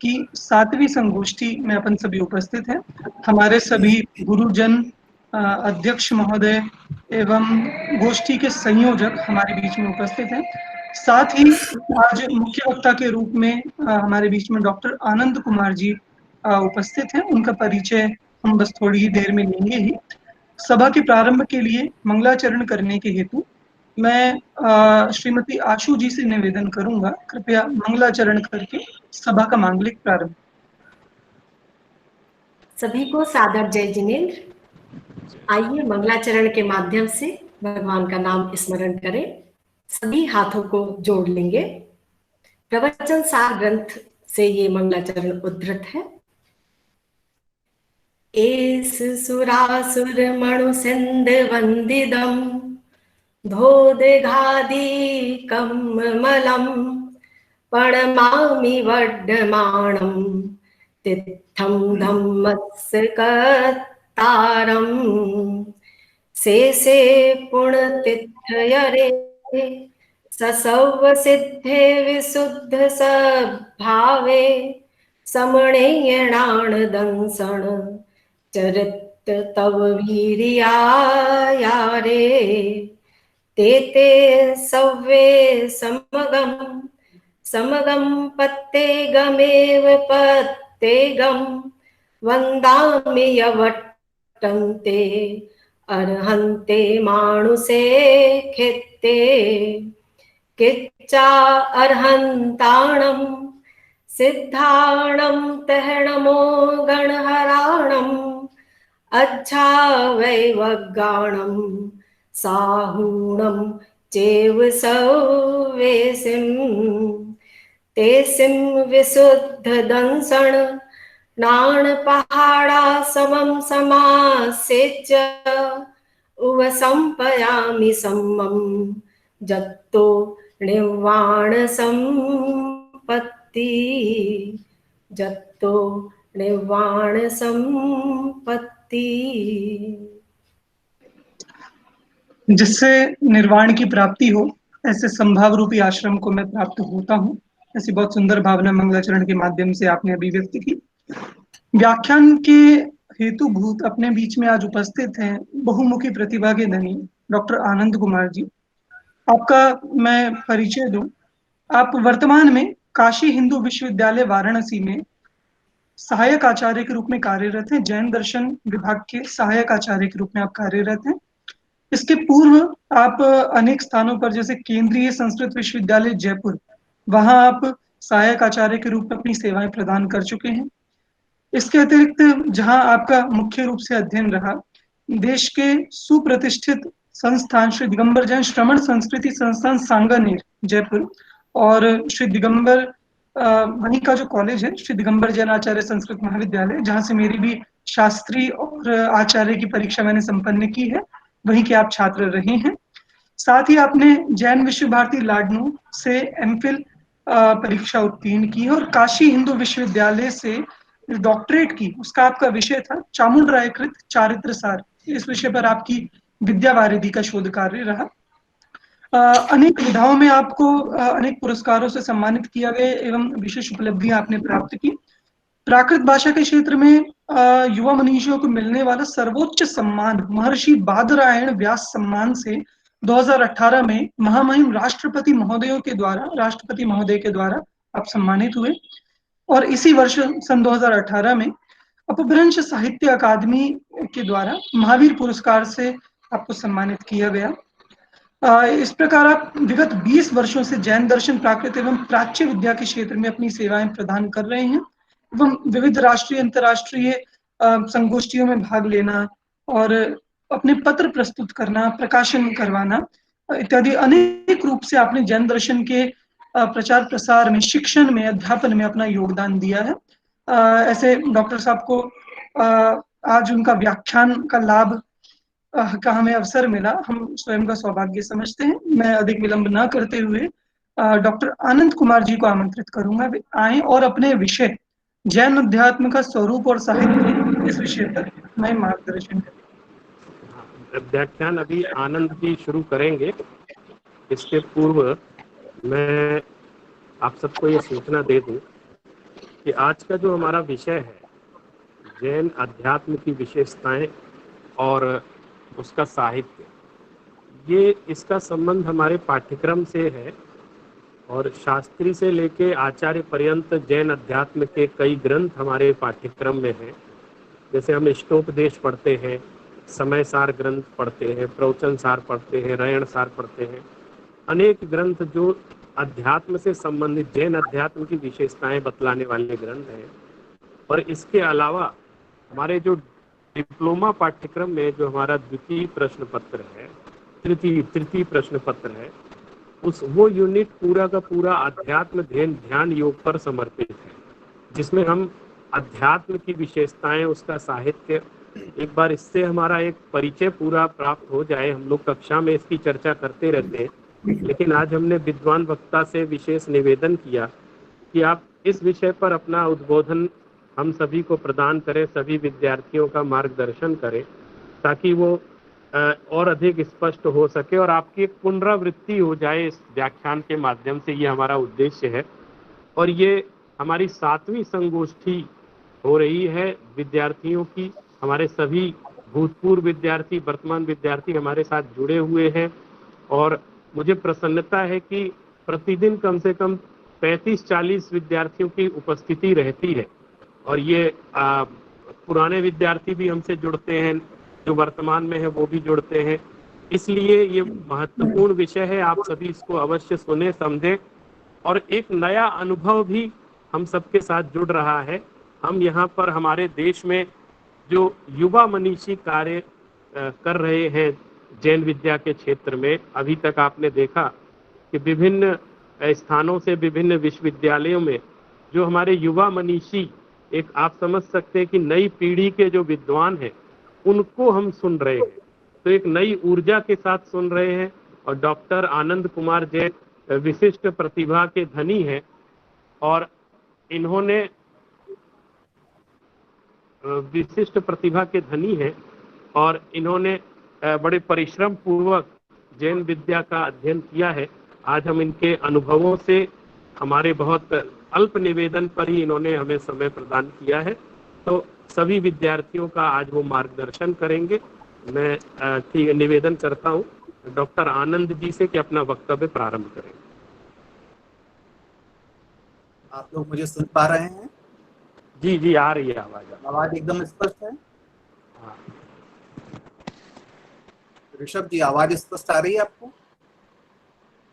की 7वीं संगोष्ठी में अपन सभी उपस्थित हैं। हमारे सभी गुरुजन, अध्यक्ष महोदय एवं गोष्ठी के संयोजक हमारे बीच में उपस्थित हैं। साथ ही आज मुख्य वक्ता के रूप में हमारे बीच में डॉक्टर आनंद कुमार जी उपस्थित हैं। उनका परिचय हम बस थोड़ी ही देर में लेंगे ही। सभा के प्रारंभ के लिए मंगलाचरण करने के हेतु मैं श्रीमती आशु जी से निवेदन करूंगा, कृपया मंगलाचरण करके सभा का मांगलिक प्रारंभ। सभी को सादर जय जिनेन्द्र। आइए मंगलाचरण के माध्यम से भगवान का नाम स्मरण करें। सभी हाथों को जोड़ लेंगे। प्रवचन सार ग्रंथ से ये मंगलाचरण उद्धृत है। एस सुरासुर मणु सिंध वंदिदम धोदघादिकं मलम प्रणमामि वर्धमानं तित्थं धम्मस्य कर्तारं शेषे पुण्यतिथयरे ससौव सिद्धे विशुद्ध सद्भावे समणेयणान दंसण चरित तव वीर्यायारे ते सव्वे समगम पत्तेगमेव पत्तेगम वन्दामि यवट्टन्ते अर्हन्ते मानुषे खेत्ते किच्चा अर्हन्ताणं सिद्धाणं तहणमो गणहराणम् अच्छा वैवगाणं साहूणं चेव सवेसिं तेसिं विशुद्ध दंसण नाण पहाड़ा समम समासेच उव संपयामि सम्मम जत्तो निर्वाण संपत्ति जत्तो निर्वाण संपत्ति। जिससे निर्वाण की प्राप्ति हो, ऐसे संभाव रूपी आश्रम को मैं प्राप्त होता हूँ। ऐसी बहुत सुंदर भावना मंगलाचरण के माध्यम से आपने अभिव्यक्त की। व्याख्यान के हेतुभूत अपने बीच में आज उपस्थित हैं बहुमुखी प्रतिभा के धनी डॉक्टर आनंद कुमार जी। आपका मैं परिचय दूं। आप वर्तमान में काशी हिंदू विश्वविद्यालय वाराणसी में सहायक आचार्य के रूप में कार्यरत हैं। जैन दर्शन विभाग के सहायक आचार्य के रूप में आप कार्यरत हैं। इसके पूर्व आप अनेक स्थानों पर, जैसे केंद्रीय संस्कृत विश्वविद्यालय जयपुर, वहां आप सहायक आचार्य के रूप में अपनी सेवाएं प्रदान कर चुके हैं। इसके अतिरिक्त जहां आपका मुख्य रूप से अध्ययन रहा, देश के सुप्रतिष्ठित संस्थान श्री दिगंबर जैन श्रमण संस्कृति संस्थान सांगानेर जयपुर और श्री दिगंबर वहीं का जो कॉलेज है श्री दिगंबर जैन आचार्य संस्कृत महाविद्यालय, जहां से मेरी भी शास्त्री और आचार्य की परीक्षा मैंने संपन्न की है, वहीं के आप छात्र रहे हैं। साथ ही आपने जैन विश्व भारती लाडनू से एमफिल परीक्षा उत्तीर्ण की है और काशी हिंदू विश्वविद्यालय से डॉक्टरेट की। उसका आपका विषय था चामुंडरायकृत चारित्र सार। इस विषय पर आपकी विद्यावारिधि का शोध कार्य रहा। अनेक विधाओं में आपको अनेक पुरस्कारों से सम्मानित किया गया एवं विशेष उपलब्धियां आपने प्राप्त की। प्राकृत भाषा के क्षेत्र में युवा मनीषियों को मिलने वाला सर्वोच्च सम्मान महर्षि बादरायण व्यास सम्मान से 2018 में महामहिम राष्ट्रपति महोदय के द्वारा आप सम्मानित हुए और इसी वर्ष सन 2018 में अपभ्रंश साहित्य अकादमी के द्वारा महावीर पुरस्कार से आपको सम्मानित किया गया। इस प्रकार आप विगत 20 वर्षों से जैन दर्शन, प्राकृत एवं प्राच्य विद्या के क्षेत्र में अपनी सेवाएं प्रदान कर रहे हैं एवं विविध राष्ट्रीय अंतर्राष्ट्रीय संगोष्ठियों में भाग लेना और अपने पत्र प्रस्तुत करना, प्रकाशन करवाना इत्यादि अनेक रूप से आपने जैन दर्शन के प्रचार प्रसार में, शिक्षण में, अध्यापन में अपना योगदान दिया है। ऐसे डॉक्टर साहब को आज उनका व्याख्यान का लाभ का हमें अवसर मिला, हम स्वयं का सौभाग्य समझते हैं। मैं अधिक विलंब न करते हुए डॉक्टर आनंद कुमार जी को आमंत्रित करूंगा, वे आए और अपने विषय जैन अध्यात्म का स्वरूप और साहित्य, इस विषय पर मैं मार्गदर्शन करूंगा। व्याख्यान अभी आनंद जी शुरू करेंगे। इसके पूर्व मैं आप सबको ये सूचना दे दूं कि आज का जो हमारा विषय है जैन अध्यात्म की विशेषताएं और उसका साहित्य, ये इसका संबंध हमारे पाठ्यक्रम से है और शास्त्री से लेके आचार्य पर्यंत जैन अध्यात्म के कई ग्रंथ हमारे पाठ्यक्रम में हैं। जैसे हम इष्टोपदेश पढ़ते हैं, समय सार ग्रंथ पढ़ते हैं, प्रवचन सार पढ़ते हैं, रयण सार पढ़ते हैं, अनेक ग्रंथ जो अध्यात्म से संबंधित जैन अध्यात्म की विशेषताएं बतलाने वाले ग्रंथ हैं। और इसके अलावा हमारे जो डिप्लोमा पाठ्यक्रम में जो हमारा द्वितीय प्रश्न पत्र है, तृतीय प्रश्न पत्र है, वो यूनिट पूरा का पूरा अध्यात्म ध्यान योग पर समर्पित है, जिसमें हम अध्यात्म की विशेषताएं, उसका साहित्य, एक बार इससे हमारा एक परिचय पूरा प्राप्त हो जाए। हम लोग कक्षा में इसकी चर्चा करते रहते हैं, लेकिन आज हमने विद्वान वक्ता से विशेष निवेदन किया कि आप इस विषय पर अपना उद्बोधन हम सभी को प्रदान करें, सभी विद्यार्थियों का मार्गदर्शन करें, ताकि वो और अधिक स्पष्ट हो सके और आपकी एक पुनरावृत्ति हो जाए इस व्याख्यान के माध्यम से। ये हमारा उद्देश्य है और ये हमारी 7वीं संगोष्ठी हो रही है विद्यार्थियों की। हमारे सभी भूतपूर्व विद्यार्थी, वर्तमान विद्यार्थी हमारे साथ जुड़े हुए हैं और मुझे प्रसन्नता है कि प्रतिदिन कम से कम 35-40 विद्यार्थियों की उपस्थिति रहती है और ये पुराने विद्यार्थी भी हमसे जुड़ते हैं, जो वर्तमान में है वो भी जुड़ते हैं। इसलिए ये महत्वपूर्ण विषय है, आप सभी इसको अवश्य सुने, समझें और एक नया अनुभव भी हम सबके साथ जुड़ रहा है। हम यहाँ पर हमारे देश में जो युवा मनीषी कार्य कर रहे हैं जैन विद्या के क्षेत्र में, अभी तक आपने देखा कि विभिन्न स्थानों से, विभिन्न विश्वविद्यालयों में जो हमारे युवा मनीषी, एक आप समझ सकते हैं कि नई पीढ़ी के जो विद्वान हैं उनको हम सुन रहे हैं, तो एक नई ऊर्जा के साथ सुन रहे हैं। और डॉक्टर आनंद कुमार जैन विशिष्ट प्रतिभा के धनी हैं और इन्होंने विशिष्ट प्रतिभा के धनी हैं और इन्होंने बड़े परिश्रम पूर्वक जैन विद्या का अध्ययन किया है। आज हम इनके अनुभवों से, हमारे बहुत अल्प निवेदन पर ही इन्होंने हमें समय प्रदान किया है, तो सभी विद्यार्थियों का आज वो मार्गदर्शन करेंगे। मैं निवेदन करता हूँ डॉक्टर आनंद जी से कि अपना वक्तव्य प्रारंभ करें। आप लोग मुझे सुन पा रहे हैं? जी जी, आ रही है आवाज एकदम स्पष्ट है। हाँ। ऋषभ जी, आवाज स्पष्ट आ रही है आपको?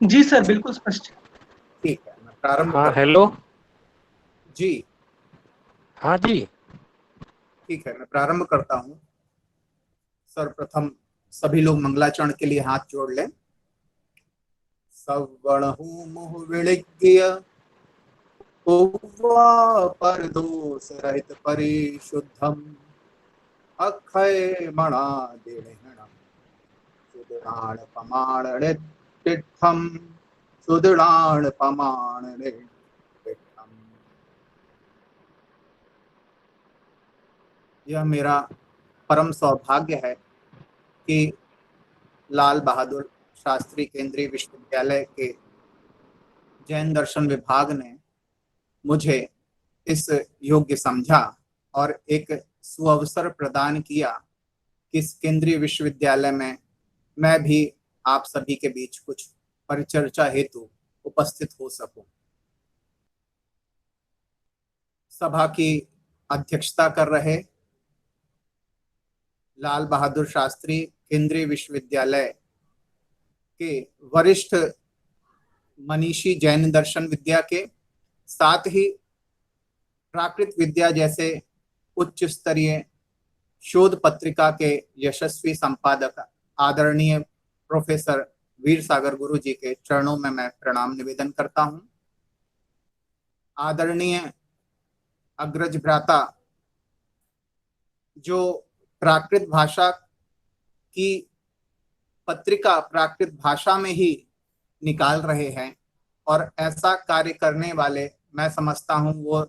जी सर, बिल्कुल स्पष्ट। ठीक है, मैं प्रारंभ। हाँ, हेलो जी। हाँ जी, ठीक है, मैं प्रारंभ करता हूँ। सर्वप्रथम सभी लोग मंगलाचरण के लिए हाथ जोड़ लें। सवर्णहु मुह विलिज्ञ पर दोष रहित परिशुद्धम अक्षय मणा दिणहणम सुदृढ़ पमाण तिष्ठम सुदृढ़ पमाण तिष्ठम। यह मेरा परम सौभाग्य है कि लाल बहादुर शास्त्री केंद्रीय विश्वविद्यालय के जैन दर्शन विभाग ने मुझे इस योग्य समझा और एक सुअवसर प्रदान किया कि इस केंद्रीय विश्वविद्यालय में मैं भी आप सभी के बीच कुछ परिचर्चा हेतु उपस्थित हो सकूं। सभा की अध्यक्षता कर रहे लाल बहादुर शास्त्री केंद्रीय विश्वविद्यालय के वरिष्ठ मनीषी जैन दर्शन विद्या के साथ ही प्राकृत विद्या जैसे उच्च स्तरीय शोध पत्रिका के यशस्वी संपादक आदरणीय प्रोफेसर वीर सागर गुरु जी के चरणों में मैं प्रणाम निवेदन करता हूं। आदरणीय अग्रज भ्राता जो प्राकृत भाषा की पत्रिका प्राकृत भाषा में ही निकाल रहे हैं और ऐसा कार्य करने वाले मैं समझता हूं वो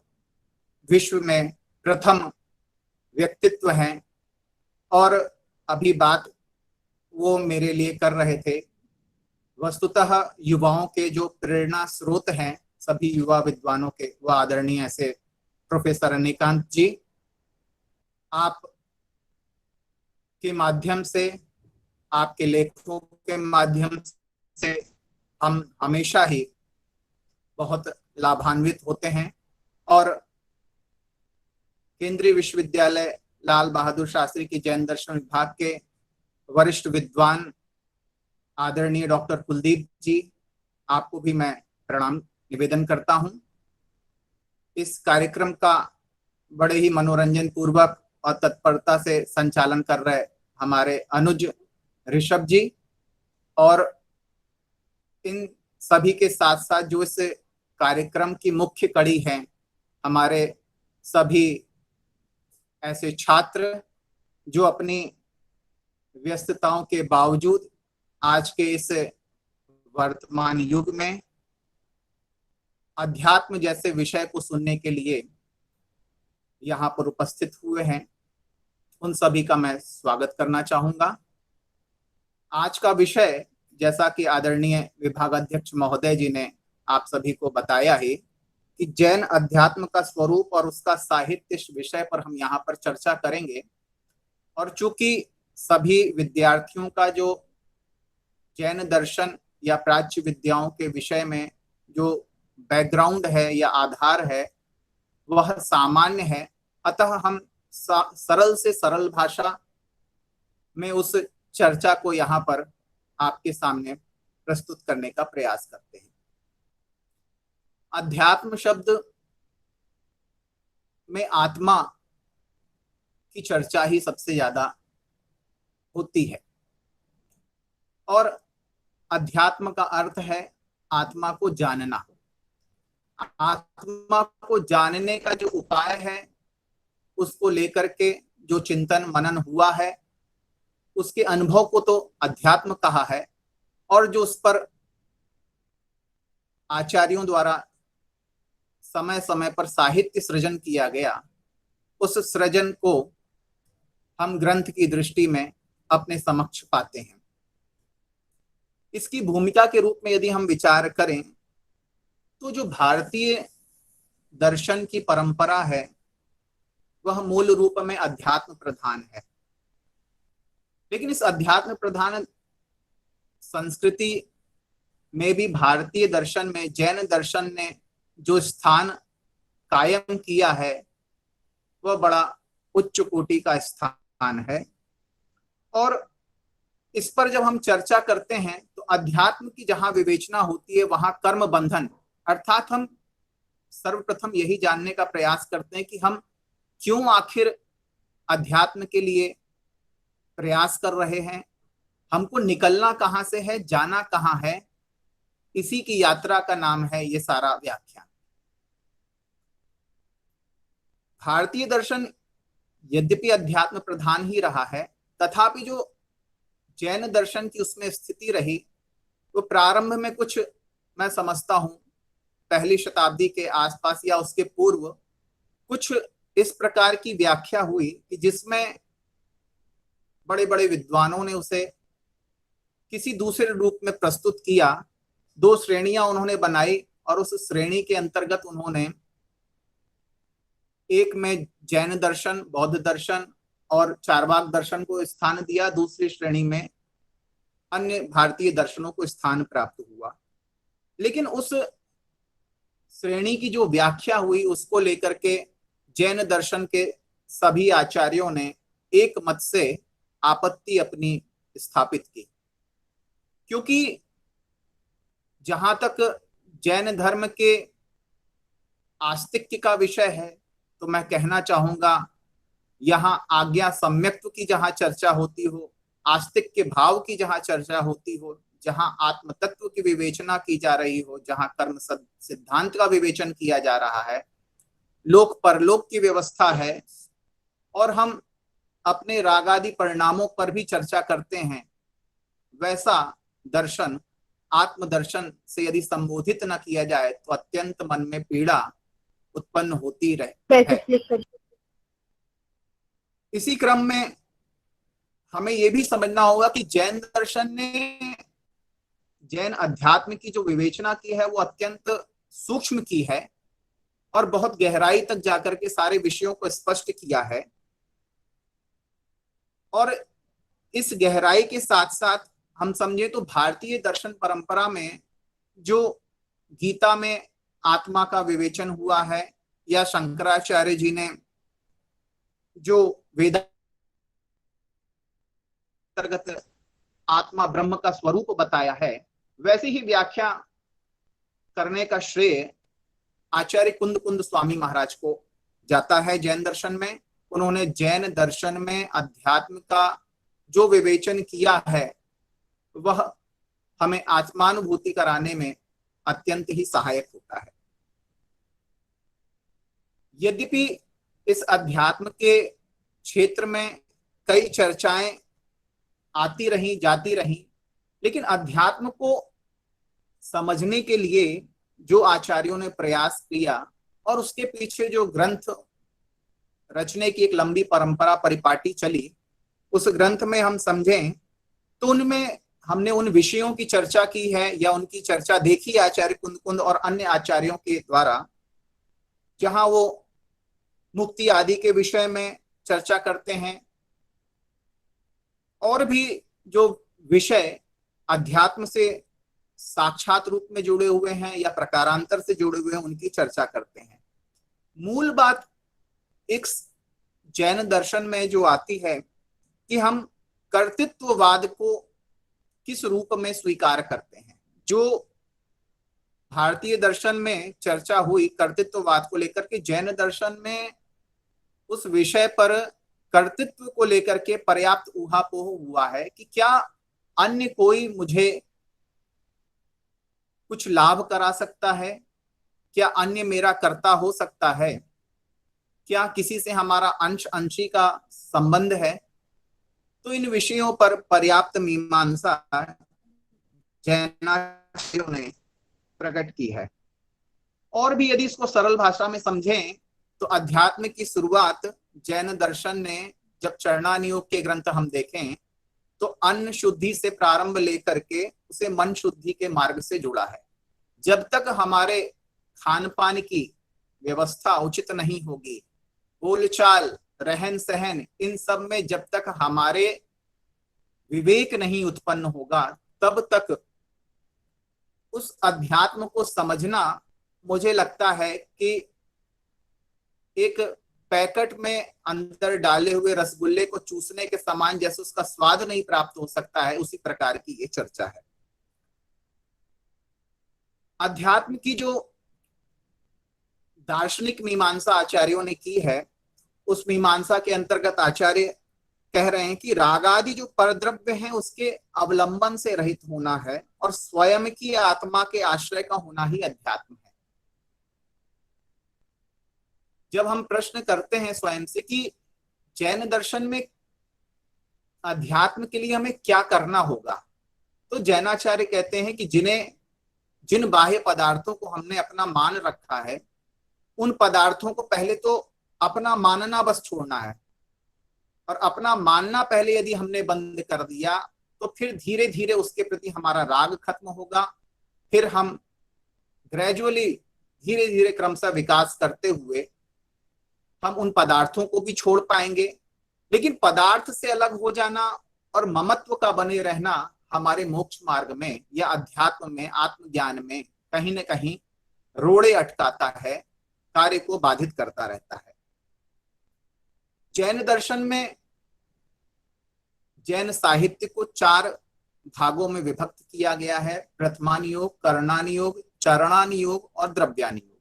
विश्व में प्रथम व्यक्तित्व हैं और अभी बात वो मेरे लिए कर रहे थे। वस्तुतः युवाओं के जो प्रेरणा स्रोत हैं सभी युवा विद्वानों के, वह आदरणीय ऐसे प्रोफेसर अनिकांत जी, आप के माध्यम से, आपके लेखों के माध्यम से हम हमेशा ही बहुत लाभान्वित होते हैं और केंद्रीय विश्वविद्यालय लाल बहादुर शास्त्री की जैन दर्शन विभाग के वरिष्ठ विद्वान आदरणीय डॉक्टर कुलदीप जी, आपको भी मैं प्रणाम निवेदन करता हूं। इस कार्यक्रम का बड़े ही मनोरंजन पूर्वक और तत्परता से संचालन कर रहे हमारे अनुज ऋषभ जी, और इन सभी के साथ साथ जो इस कार्यक्रम की मुख्य कड़ी है, हमारे सभी ऐसे छात्र जो अपनी व्यस्तताओं के बावजूद आज के इस वर्तमान युग में अध्यात्म जैसे विषय को सुनने के लिए यहाँ पर उपस्थित हुए हैं, उन सभी का मैं स्वागत करना चाहूंगा। आज का विषय, जैसा कि आदरणीय विभागाध्यक्ष महोदय जी ने आप सभी को बताया है कि जैन अध्यात्म का स्वरूप और उसका साहित्य, इस विषय पर हम यहाँ पर चर्चा करेंगे। और चूंकि सभी विद्यार्थियों का जो जैन दर्शन या प्राच्य विद्याओं के विषय में जो बैकग्राउंड है या आधार है वह सामान्य है, अतः हम सरल से सरल भाषा में उस चर्चा को यहाँ पर आपके सामने प्रस्तुत करने का प्रयास करते हैं। अध्यात्म शब्द में आत्मा की चर्चा ही सबसे ज्यादा होती है, और अध्यात्म का अर्थ है आत्मा को जानना। आत्मा को जानने का जो उपाय है, उसको लेकर के जो चिंतन मनन हुआ है, उसके अनुभव को तो अध्यात्म कहा है, और जो उस पर आचार्यों द्वारा समय समय पर साहित्य सृजन किया गया, उस सृजन को हम ग्रंथ की दृष्टि में अपने समक्ष पाते हैं। इसकी भूमिका के रूप में यदि हम विचार करें तो जो भारतीय दर्शन की परंपरा है वह मूल रूप में अध्यात्म प्रधान है, लेकिन इस अध्यात्म प्रधान संस्कृति में भी भारतीय दर्शन में जैन दर्शन ने जो स्थान कायम किया है वह बड़ा उच्च कोटि का स्थान है। और इस पर जब हम चर्चा करते हैं तो अध्यात्म की जहां विवेचना होती है वहां कर्म बंधन, अर्थात हम सर्वप्रथम यही जानने का प्रयास करते हैं कि हम क्यों आखिर अध्यात्म के लिए प्रयास कर रहे हैं, हमको निकलना कहां से है, जाना कहां है। इसी की यात्रा का नाम है ये सारा व्याख्यान। भारतीय दर्शन यद्यपि अध्यात्म प्रधान ही रहा है, तथापि जो जैन दर्शन की उसमें स्थिति रही वो प्रारंभ में कुछ, मैं समझता हूं पहली शताब्दी के आसपास या उसके पूर्व कुछ इस प्रकार की व्याख्या हुई कि जिसमें बड़े बड़े विद्वानों ने उसे किसी दूसरे रूप में प्रस्तुत किया। दो श्रेणियां उन्होंने बनाई और उस श्रेणी के अंतर्गत उन्होंने एक में जैन दर्शन, बौद्ध दर्शन और चारवाक दर्शन को स्थान दिया, दूसरी श्रेणी में अन्य भारतीय दर्शनों को स्थान प्राप्त हुआ। लेकिन उस श्रेणी की जो व्याख्या हुई उसको लेकर के जैन दर्शन के सभी आचार्यों ने एक मत से आपत्ति अपनी स्थापित की, क्योंकि जहां तक जैन धर्म के आस्तिक्य का विषय है तो मैं कहना चाहूंगा यहाँ आज्ञा सम्यक्त्व की जहां चर्चा होती हो, आस्तिक्य भाव की जहां चर्चा होती हो, जहां आत्म तत्व की विवेचना की जा रही हो, जहां कर्म सिद्धांत का विवेचन किया जा रहा है, लोक परलोक की व्यवस्था है, और हम अपने रागादि परिणामों पर भी चर्चा करते हैं, वैसा दर्शन आत्मदर्शन से यदि संबोधित न किया जाए तो अत्यंत मन में पीड़ा उत्पन्न होती रहे। इसी क्रम में हमें यह भी समझना होगा कि जैन दर्शन ने जैन अध्यात्म की जो विवेचना की है वो अत्यंत सूक्ष्म की है, और बहुत गहराई तक जाकर के सारे विषयों को स्पष्ट किया है। और इस गहराई के साथ साथ हम समझे तो भारतीय दर्शन परंपरा में जो गीता में आत्मा का विवेचन हुआ है, या शंकराचार्य जी ने जो वेद अंतर्गत आत्मा ब्रह्म का स्वरूप बताया है, वैसी ही व्याख्या करने का श्रेय आचार्य कुंद कुंद स्वामी महाराज को जाता है जैन दर्शन में। उन्होंने जैन दर्शन में अध्यात्म का जो विवेचन किया है वह हमें आत्मानुभूति कराने में अत्यंत ही सहायक होता है। यद्यपि इस अध्यात्म के क्षेत्र में कई चर्चाएं आती रही जाती रही, लेकिन अध्यात्म को समझने के लिए जो आचार्यों ने प्रयास किया और उसके पीछे जो ग्रंथ रचने की एक लंबी परंपरा परिपाटी चली, उस ग्रंथ में हम समझें तो उनमें हमने उन विषयों की चर्चा की है या उनकी चर्चा देखी आचार्य कुंद कुंद और अन्य आचार्यों के द्वारा, जहां वो मुक्ति आदि के विषय में चर्चा करते हैं और भी जो विषय अध्यात्म से साक्षात रूप में जुड़े हुए हैं या प्रकारांतर से जुड़े हुए हैं उनकी चर्चा करते हैं। मूल बात एक जैन दर्शन में जो आती है कि हम कर्तृत्ववाद को किस रूप में स्वीकार करते हैं। जो भारतीय दर्शन में चर्चा हुई कर्तृत्ववाद को लेकर के, जैन दर्शन में उस विषय पर कर्तृत्व को लेकर के पर्याप्त ऊहापोह हुआ है कि क्या अन्य कोई मुझे कुछ लाभ करा सकता है, क्या अन्य मेरा कर्ता हो सकता है, क्या किसी से हमारा अंश अंशी का संबंध है। तो इन विषयों पर पर्याप्त मीमांसा जैनाचार्यों ने प्रकट की है। और भी यदि इसको सरल भाषा में समझें तो अध्यात्म की शुरुआत जैन दर्शन ने जब चरणानियोग के ग्रंथ हम देखें तो अन्न शुद्धि से प्रारंभ लेकर के उसे मन शुद्धि के मार्ग से जुड़ा है। जब तक हमारे खान पान की व्यवस्था उचित नहीं होगी, बोलचाल रहन सहन इन सब में जब तक हमारे विवेक नहीं उत्पन्न होगा, तब तक उस अध्यात्म को समझना मुझे लगता है कि एक पैकेट में अंदर डाले हुए रसगुल्ले को चूसने के समान जैसे उसका स्वाद नहीं प्राप्त हो सकता है, उसी प्रकार की ये चर्चा है। अध्यात्म की जो दार्शनिक मीमांसा आचार्यों ने की है, उस मीमांसा के अंतर्गत आचार्य कह रहे हैं कि रागादि जो परद्रव्य हैं उसके अवलंबन से रहित होना है और स्वयं की आत्मा के आश्रय का होना ही अध्यात्म है। जब हम प्रश्न करते हैं स्वयं से कि जैन दर्शन में अध्यात्म के लिए हमें क्या करना होगा, तो जैनाचार्य कहते हैं कि जिन बाह्य पदार्थों को हमने अपना मान रखा है, उन पदार्थों को पहले तो अपना मानना बस छोड़ना है, और अपना मानना पहले यदि हमने बंद कर दिया तो फिर धीरे धीरे उसके प्रति हमारा राग खत्म होगा। फिर हम ग्रेजुअली धीरे धीरे क्रमशः विकास करते हुए हम उन पदार्थों को भी छोड़ पाएंगे। लेकिन पदार्थ से अलग हो जाना और ममत्व का बने रहना हमारे मोक्ष मार्ग में या अध्यात्म में, आत्मज्ञान में कहीं न कहीं रोड़े अटकाता है, कार्य को बाधित करता रहता है। जैन दर्शन में जैन साहित्य को 4 भागों में विभक्त किया गया है: प्रथमानियोग, करणानियोग, चरणानियोग और द्रव्यानियोग।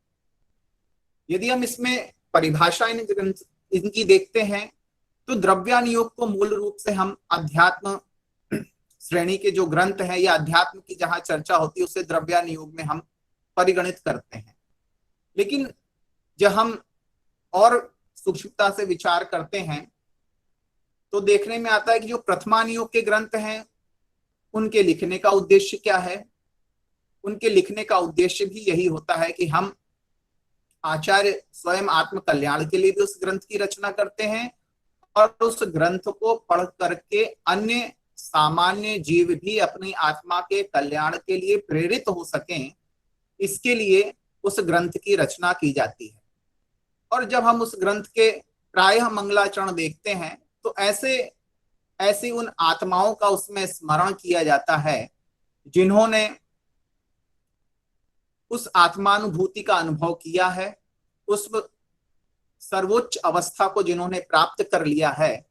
यदि हम इसमें परिभाषा इनकी देखते हैं तो द्रव्यानियोग को मूल रूप से हम अध्यात्म श्रेणी के जो ग्रंथ हैं या अध्यात्म की जहां चर्चा होती है उसे द्रव्यानियोग में हम परिगणित करते हैं। लेकिन जब हम और सूक्ष्मता से विचार करते हैं तो देखने में आता है कि जो प्रथमानियोग के ग्रंथ हैं उनके लिखने का उद्देश्य क्या है। उनके लिखने का उद्देश्य भी यही होता है कि हम आचार्य स्वयं आत्म कल्याण के लिए भी उस ग्रंथ की रचना करते हैं और उस ग्रंथ को पढ़ करके अन्य सामान्य जीव भी अपनी आत्मा के कल्याण के लिए प्रेरित हो सकें, इसके लिए उस ग्रंथ की रचना की जाती है। और जब हम उस ग्रंथ के प्रायः मंगलाचरण देखते हैं तो ऐसी उन आत्माओं का उसमें स्मरण किया जाता है जिन्होंने उस आत्मानुभूति का अनुभव किया है, उस सर्वोच्च अवस्था को जिन्होंने प्राप्त कर लिया है,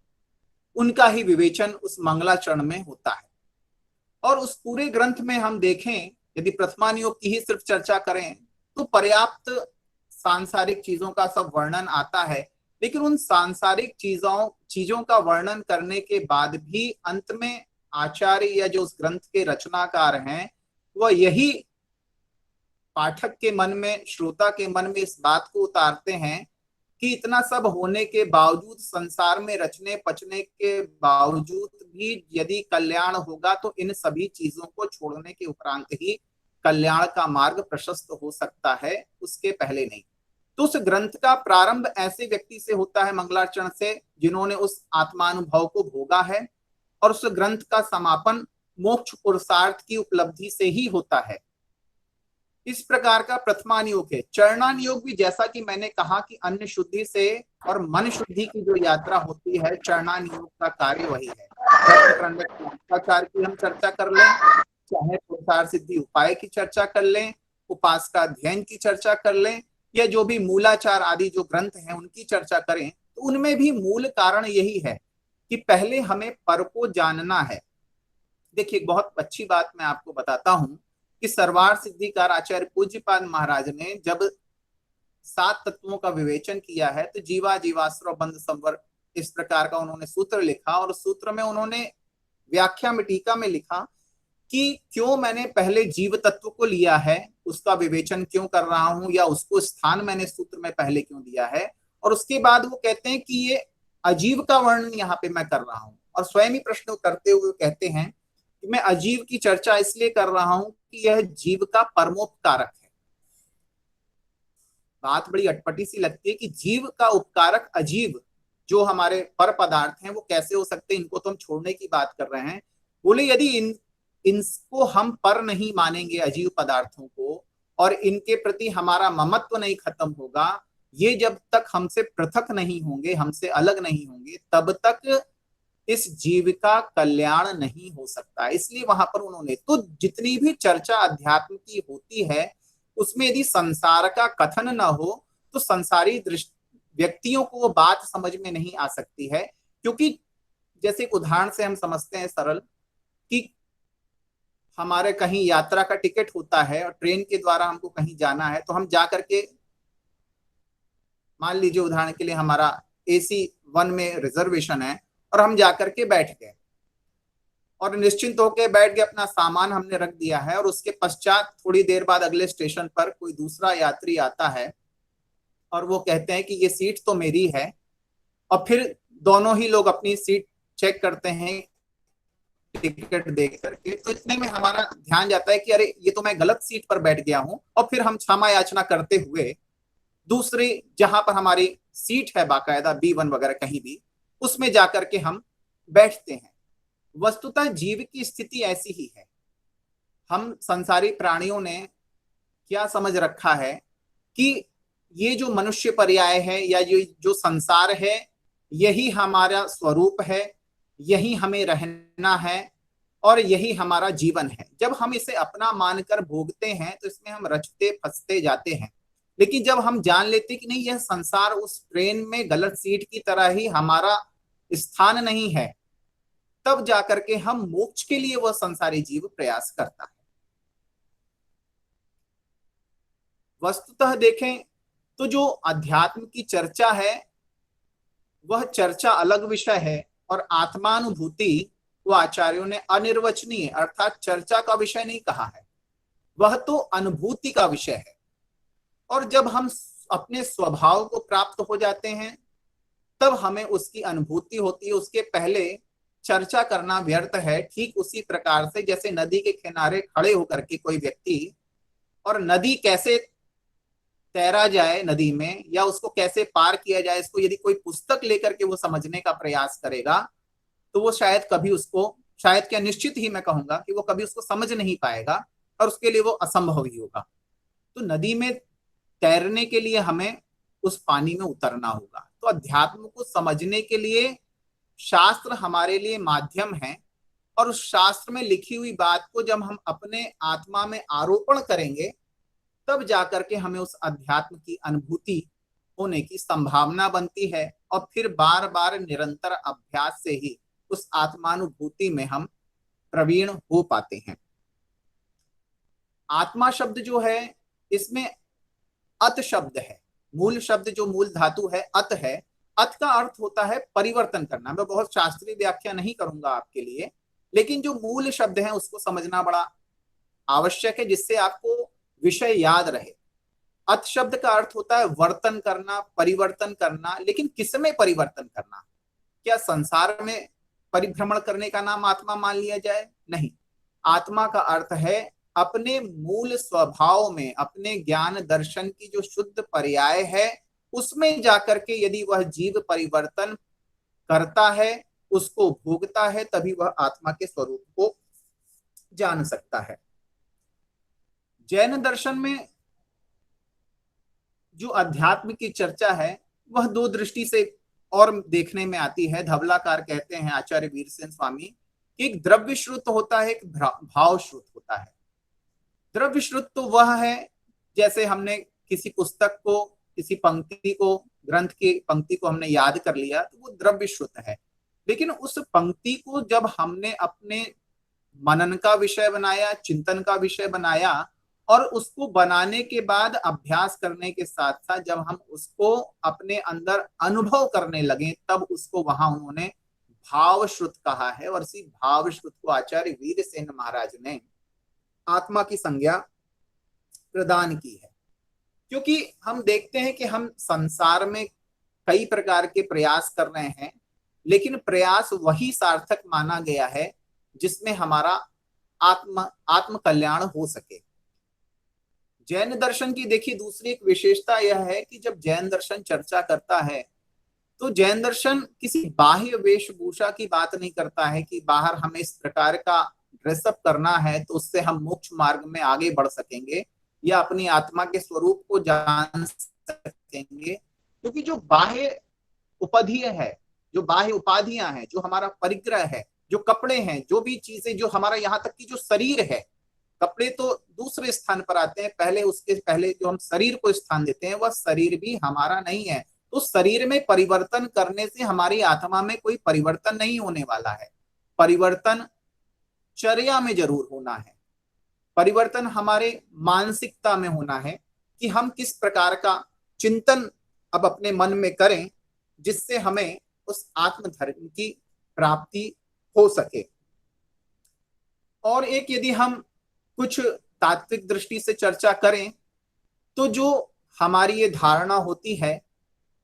उनका ही विवेचन उस मंगलाचरण में होता है। और उस पूरे ग्रंथ में हम देखें, यदि प्रथमान योग की ही सिर्फ चर्चा करें तो पर्याप्त सांसारिक चीजों का सब वर्णन आता है, लेकिन उन सांसारिक चीजों का वर्णन करने के बाद भी अंत में आचार्य या जो उस ग्रंथ के रचनाकार हैं वह यही पाठक के मन में, श्रोता के मन में इस बात को उतारते हैं कि इतना सब होने के बावजूद, संसार में रचने पचने के बावजूद भी यदि कल्याण होगा तो इन सभी चीजों को छोड़ने के उपरांत ही कल्याण का मार्ग प्रशस्त हो सकता है, उसके पहले नहीं। तो उस ग्रंथ का प्रारंभ ऐसे व्यक्ति से होता है, मंगलाचरण से, जिन्होंने उस आत्मानुभव को भोगा है, और उस ग्रंथ का समापन मोक्ष पुरुषार्थ की उपलब्धि से ही होता है। इस प्रकार का प्रथमान योग है। चरणान योग भी, जैसा कि मैंने कहा कि अन्न शुद्धि से और मन शुद्धि की जो यात्रा होती है, चरणान योग का कार्य वही है। की हम चर्चा कर लें, चाहे पुरुषार्थ सिद्धि उपाय की चर्चा कर लें, उपासका अध्ययन की चर्चा कर लें, या जो भी मूलाचार आदि जो ग्रंथ हैं उनकी चर्चा करें, तो उनमें भी मूल कारण यही है कि पहले हमें पर को जानना है। देखिए, बहुत अच्छी बात मैं आपको बताता हूं कि सर्वार्थ सिद्धिकार आचार्य पूज्यपाद महाराज ने जब 7 तत्वों का विवेचन किया है तो जीवा जीवाश्रव बंध संवर इस प्रकार का उन्होंने सूत्र लिखा, और उस सूत्र में उन्होंने व्याख्या में, टीका में लिखा कि क्यों मैंने पहले जीव तत्व को लिया है, उसका विवेचन क्यों कर रहा हूं, या उसको स्थान मैंने सूत्र में पहले क्यों दिया है। और उसके बाद वो कहते हैं कि ये अजीव का वर्णन यहाँ पे मैं कर रहा हूं, और स्वयं ही प्रश्न करते हुए कहते हैं कि मैं अजीव की चर्चा इसलिए कर रहा हूं कि यह जीव का परमोपकारक है। बात बड़ी अटपटी सी लगती है कि जीव का उपकारक अजीव जो हमारे पर पदार्थ हैं वो कैसे हो सकते हैं, इनको तो हम छोड़ने की बात कर रहे हैं। बोले यदि इनको हम पर नहीं मानेंगे, अजीव पदार्थों को, और इनके प्रति हमारा ममत्व नहीं खत्म होगा, ये जब तक हमसे पृथक नहीं होंगे, हमसे अलग नहीं होंगे, तब तक इस जीव का कल्याण नहीं हो सकता। इसलिए वहां पर उन्होंने, तो जितनी भी चर्चा अध्यात्म की होती है उसमें यदि संसार का कथन न हो तो संसारी व्यक्तियों को वो बात समझ में नहीं आ सकती है। क्योंकि जैसे एक उदाहरण से हम समझते हैं सरल, कि हमारे कहीं यात्रा का टिकट होता है और ट्रेन के द्वारा हमको कहीं जाना है, तो हम जाकर के, मान लीजिए उदाहरण के लिए हमारा AC 1 में रिजर्वेशन है और हम जाकर के बैठ गए और निश्चिंत होकर बैठ गए, अपना सामान हमने रख दिया है, और उसके पश्चात थोड़ी देर बाद अगले स्टेशन पर कोई दूसरा यात्री आता है और वो कहते हैं कि ये सीट तो मेरी है, और फिर दोनों ही लोग अपनी सीट चेक करते हैं टिकट देख करके, तो इतने में हमारा ध्यान जाता है कि अरे ये तो मैं गलत सीट पर बैठ गया हूं, और फिर हम क्षमा याचना करते हुए दूसरी जहां पर हमारी सीट है बाकायदा B1 वगैरह कहीं भी, उसमें जाकर के हम बैठते हैं। वस्तुतः जीव की स्थिति ऐसी ही है। हम संसारी प्राणियों ने क्या समझ रखा है कि ये जो मनुष्य पर्याय है या ये जो संसार है यही हमारा स्वरूप है, यही हमें रहना है और यही हमारा जीवन है। जब हम इसे अपना मानकर भोगते हैं तो इसमें हम रचते फंसते जाते हैं। लेकिन जब हम जान लेते कि नहीं, यह संसार उस ट्रेन में गलत सीट की तरह ही हमारा स्थान नहीं है, तब जाकर के हम मोक्ष के लिए वह संसारी जीव प्रयास करता है। वस्तुतः देखें तो जो अध्यात्म की चर्चा है वह चर्चा अलग विषय है, और आत्मानुभूति वो आचार्यों ने अनिर्वचनीय अर्थात चर्चा का विषय नहीं कहा है, वह तो अनुभूति का विषय है। और जब हम अपने स्वभाव को प्राप्त हो जाते हैं तब हमें उसकी अनुभूति होती है, उसके पहले चर्चा करना व्यर्थ है। ठीक उसी प्रकार से जैसे नदी के किनारे खड़े होकर के कोई व्यक्ति, और नदी कैसे तैरा जाए नदी में या उसको कैसे पार किया जाए, इसको यदि कोई पुस्तक लेकर के वो समझने का प्रयास करेगा तो वो शायद कभी उसको, शायद क्या निश्चित ही मैं कहूंगा कि वो कभी उसको समझ नहीं पाएगा, और उसके लिए वो असंभव ही होगा। तो नदी में तैरने के लिए हमें उस पानी में उतरना होगा। तो अध्यात्म को समझने के लिए शास्त्र हमारे लिए माध्यम है, और उस शास्त्र में लिखी हुई बात को जब हम अपने आत्मा में आरोपण करेंगे तब जाकर के हमें उस अध्यात्म की अनुभूति होने की संभावना बनती है, और फिर बार बार निरंतर अभ्यास से ही उस आत्मानुभूति में हम प्रवीण हो पाते हैं। आत्मा शब्द जो है इसमें अत शब्द है, मूल शब्द जो मूल धातु है अत है। अत का अर्थ होता है परिवर्तन करना। मैं बहुत शास्त्रीय व्याख्या नहीं करूंगा आपके लिए, लेकिन जो मूल शब्द है उसको समझना बड़ा आवश्यक है, जिससे आपको विषय याद रहे। अत शब्द का अर्थ होता है वर्तन करना, परिवर्तन करना। लेकिन किसमें परिवर्तन करना? क्या संसार में परिभ्रमण करने का नाम आत्मा मान लिया जाए? नहीं। आत्मा का अर्थ है अपने मूल स्वभाव में, अपने ज्ञान दर्शन की जो शुद्ध पर्याय है उसमें जाकर के यदि वह जीव परिवर्तन करता है, उसको भोगता है, तभी वह आत्मा के स्वरूप को जान सकता है। जैन दर्शन में जो अध्यात्म की चर्चा है वह दो दृष्टि से और देखने में आती है। धवलाकार कहते हैं आचार्य वीरसेन स्वामी कि एक द्रव्य श्रुत होता है, एक भाव श्रुत होता है। द्रव्य श्रुत तो वह है जैसे हमने किसी पुस्तक को, किसी पंक्ति को, ग्रंथ की पंक्ति को हमने याद कर लिया तो वो द्रव्य श्रुत है। लेकिन उस पंक्ति को जब हमने अपने मनन का विषय बनाया, चिंतन का विषय बनाया, और उसको बनाने के बाद अभ्यास करने के साथ साथ जब हम उसको अपने अंदर अनुभव करने लगे तब उसको वहां उन्होंने भाव श्रुत कहा है। और इसी भाव श्रुत को आचार्य वीरसेन महाराज ने आत्मा की संज्ञा प्रदान की है। क्योंकि हम देखते हैं कि हम संसार में कई प्रकार के प्रयास कर रहे हैं, लेकिन प्रयास वही सार्थक माना गया है जिसमें हमारा आत्म कल्याण हो सके। जैन दर्शन की देखिए दूसरी एक विशेषता यह है कि जब जैन दर्शन चर्चा करता है तो जैन दर्शन किसी बाह्य वेशभूषा की बात नहीं करता है कि बाहर हमें इस प्रकार का ड्रेसअप करना है तो उससे हम मोक्ष मार्ग में आगे बढ़ सकेंगे या अपनी आत्मा के स्वरूप को जान सकेंगे। क्योंकि जो बाह्य उपाधि है, जो बाह्य उपाधियां हैं, जो हमारा परिग्रह है, जो कपड़े हैं, जो भी चीजें, जो हमारा यहाँ तक कि जो शरीर है, कपड़े तो दूसरे स्थान पर आते हैं, पहले उसके पहले जो हम शरीर को स्थान देते हैं वह शरीर भी हमारा नहीं है। तो शरीर में परिवर्तन करने से हमारी आत्मा में कोई परिवर्तन नहीं होने वाला है। परिवर्तन चर्या में जरूर होना है, परिवर्तन हमारे मानसिकता में होना है कि हम किस प्रकार का चिंतन अब अपने मन में करें जिससे हमें उस आत्मधर्म की प्राप्ति हो सके। और एक यदि हम कुछ तात्विक दृष्टि से चर्चा करें तो जो हमारी ये धारणा होती है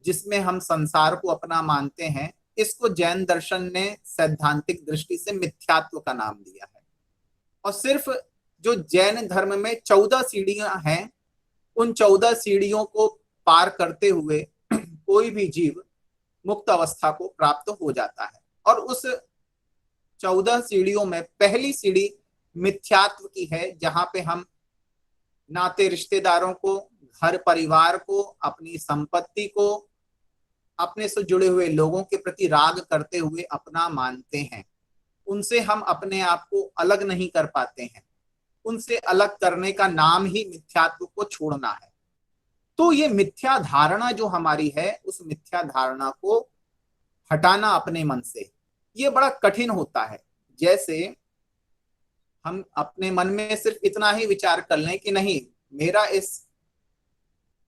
जिसमें हम संसार को अपना मानते हैं, इसको जैन दर्शन ने सैद्धांतिक दृष्टि से मिथ्यात्व का नाम दिया है। और सिर्फ जो जैन धर्म में 14 सीढ़ियां हैं, उन 14 सीढ़ियों को पार करते हुए कोई भी जीव मुक्त अवस्था को प्राप्त हो जाता है। और उस 14 सीढ़ियों में पहली सीढ़ी मिथ्यात्व की है, जहां पे हम नाते रिश्तेदारों को, घर परिवार को, अपनी संपत्ति को, अपने से जुड़े हुए लोगों के प्रति राग करते हुए अपना मानते हैं। उनसे हम अपने आप को अलग नहीं कर पाते हैं। उनसे अलग करने का नाम ही मिथ्यात्व को छोड़ना है। तो ये मिथ्या धारणा जो हमारी है, उस मिथ्या धारणा को हटाना अपने मन से, ये बड़ा कठिन होता है। जैसे हम अपने मन में सिर्फ इतना ही विचार कर लें कि नहीं, मेरा इस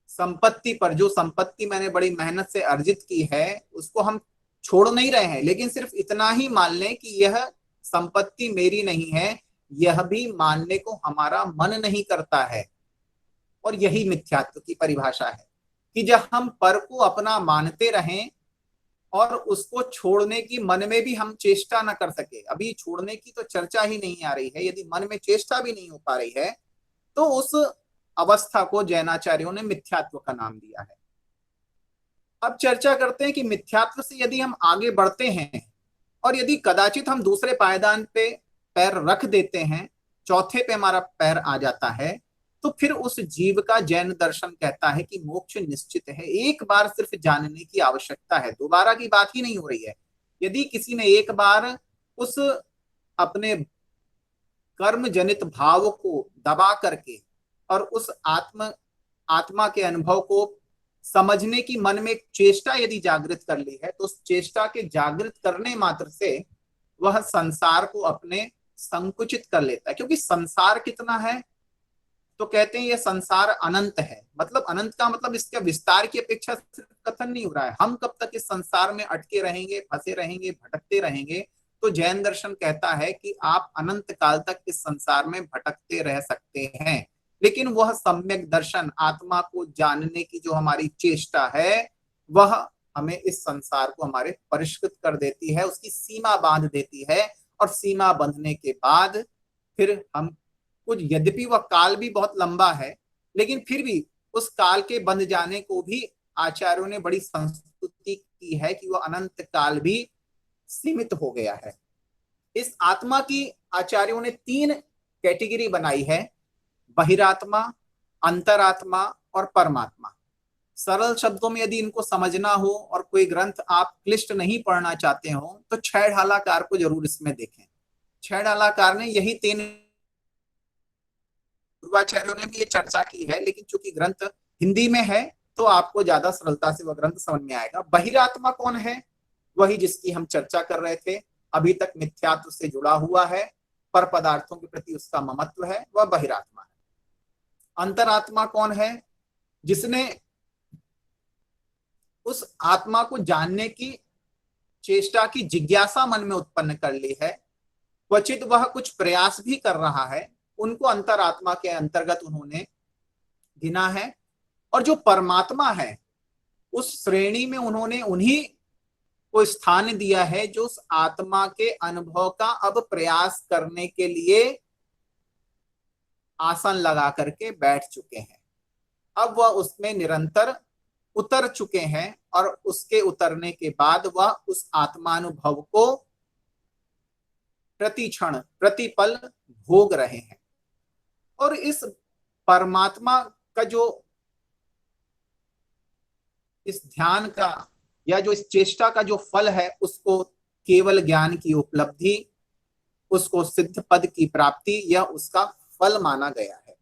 संपत्ति पर, जो संपत्ति मैंने बड़ी मेहनत से अर्जित की है, उसको हम छोड़ नहीं रहे हैं, लेकिन सिर्फ इतना ही मान लें कि यह संपत्ति मेरी नहीं है, यह भी मानने को हमारा मन नहीं करता है। और यही मिथ्यात्व की परिभाषा है कि जब हम पर को अपना मानते रहें और उसको छोड़ने की मन में भी हम चेष्टा न कर सके। अभी छोड़ने की तो चर्चा ही नहीं आ रही है, यदि मन में चेष्टा भी नहीं हो पा रही है तो उस अवस्था को जैनाचार्यों ने मिथ्यात्व का नाम दिया है। अब चर्चा करते हैं कि मिथ्यात्व से यदि हम आगे बढ़ते हैं और यदि कदाचित हम दूसरे पायदान पे पैर रख देते हैं, चौथे पे हमारा पैर आ जाता है, तो फिर उस जीव का जैन दर्शन कहता है कि मोक्ष निश्चित है, एक बार सिर्फ जानने की आवश्यकता है, दोबारा की बात ही नहीं हो रही है। यदि किसी ने एक बार उस अपने कर्म जनित भाव को दबा करके और उस आत्मा के अनुभव को समझने की मन में एक चेष्टा यदि जागृत कर ली है, तो उस चेष्टा के जागृत करने मात्र से वह संसार को अपने संकुचित कर लेता है। क्योंकि संसार कितना है, तो कहते हैं यह संसार अनंत है। मतलब अनंत का मतलब इसके विस्तार की अपेक्षा सिर्फ कथन नहीं हो रहा है। हम कब तक इस संसार में अटके रहेंगे, फंसे रहेंगे, भटकते रहेंगे? तो जैन दर्शन कहता है कि आप अनंत काल तक इस संसार में भटकते रह सकते हैं, लेकिन वह सम्यक दर्शन, आत्मा को जानने की जो हमारी चेष्टा है, वह हमें इस संसार को हमारे परिष्कृत कर देती है, उसकी सीमा बांध देती है। और सीमा बंधने के बाद फिर हम कुछ, यद्यपि वह काल भी बहुत लंबा है, लेकिन फिर भी उस काल के बंध जाने को भी आचार्यों ने बड़ी संस्तुति की है कि वह अनंत काल भी सीमित हो गया है। इस आत्मा की आचार्यों ने 3 कैटेगरी बनाई है, बहिरात्मा, अंतरात्मा और परमात्मा। सरल शब्दों में यदि इनको समझना हो और कोई ग्रंथ आप क्लिष्ट नहीं पढ़ना चाहते हो, तो छैढालाकार को जरूर इसमें देखें। छैढालाकार ने यही 3, पूर्वाचार्यों ने भी ये चर्चा की है, लेकिन चूंकि ग्रंथ हिंदी में है तो आपको ज्यादा सरलता से वह ग्रंथ समझ में आएगा। बहिरात्मा कौन है? वही जिसकी हम चर्चा कर रहे थे, अभी तक मिथ्यात्व से जुड़ा हुआ है, पर पदार्थों के प्रति उसका ममत्व है, वह बहिरात्मा है। अंतरात्मा कौन है? जिसने उस आत्मा को जानने की चेष्टा की जिज्ञासा मन में उत्पन्न कर ली है, क्वचित वह कुछ प्रयास भी कर रहा है, उनको अंतरात्मा के अंतर्गत उन्होंने गिना है। और जो परमात्मा है, उस श्रेणी में उन्होंने उन्हीं को स्थान दिया है जो उस आत्मा के अनुभव का अब प्रयास करने के लिए आसन लगा करके बैठ चुके हैं। अब वह उसमें निरंतर उतर चुके हैं और उसके उतरने के बाद वह उस आत्मानुभव को प्रति क्षण प्रतिपल भोग रहे हैं। और इस परमात्मा का जो इस ध्यान का या जो इस चेष्टा का जो फल है, उसको केवल ज्ञान की उपलब्धि, उसको सिद्ध पद की प्राप्ति या उसका फल माना गया है।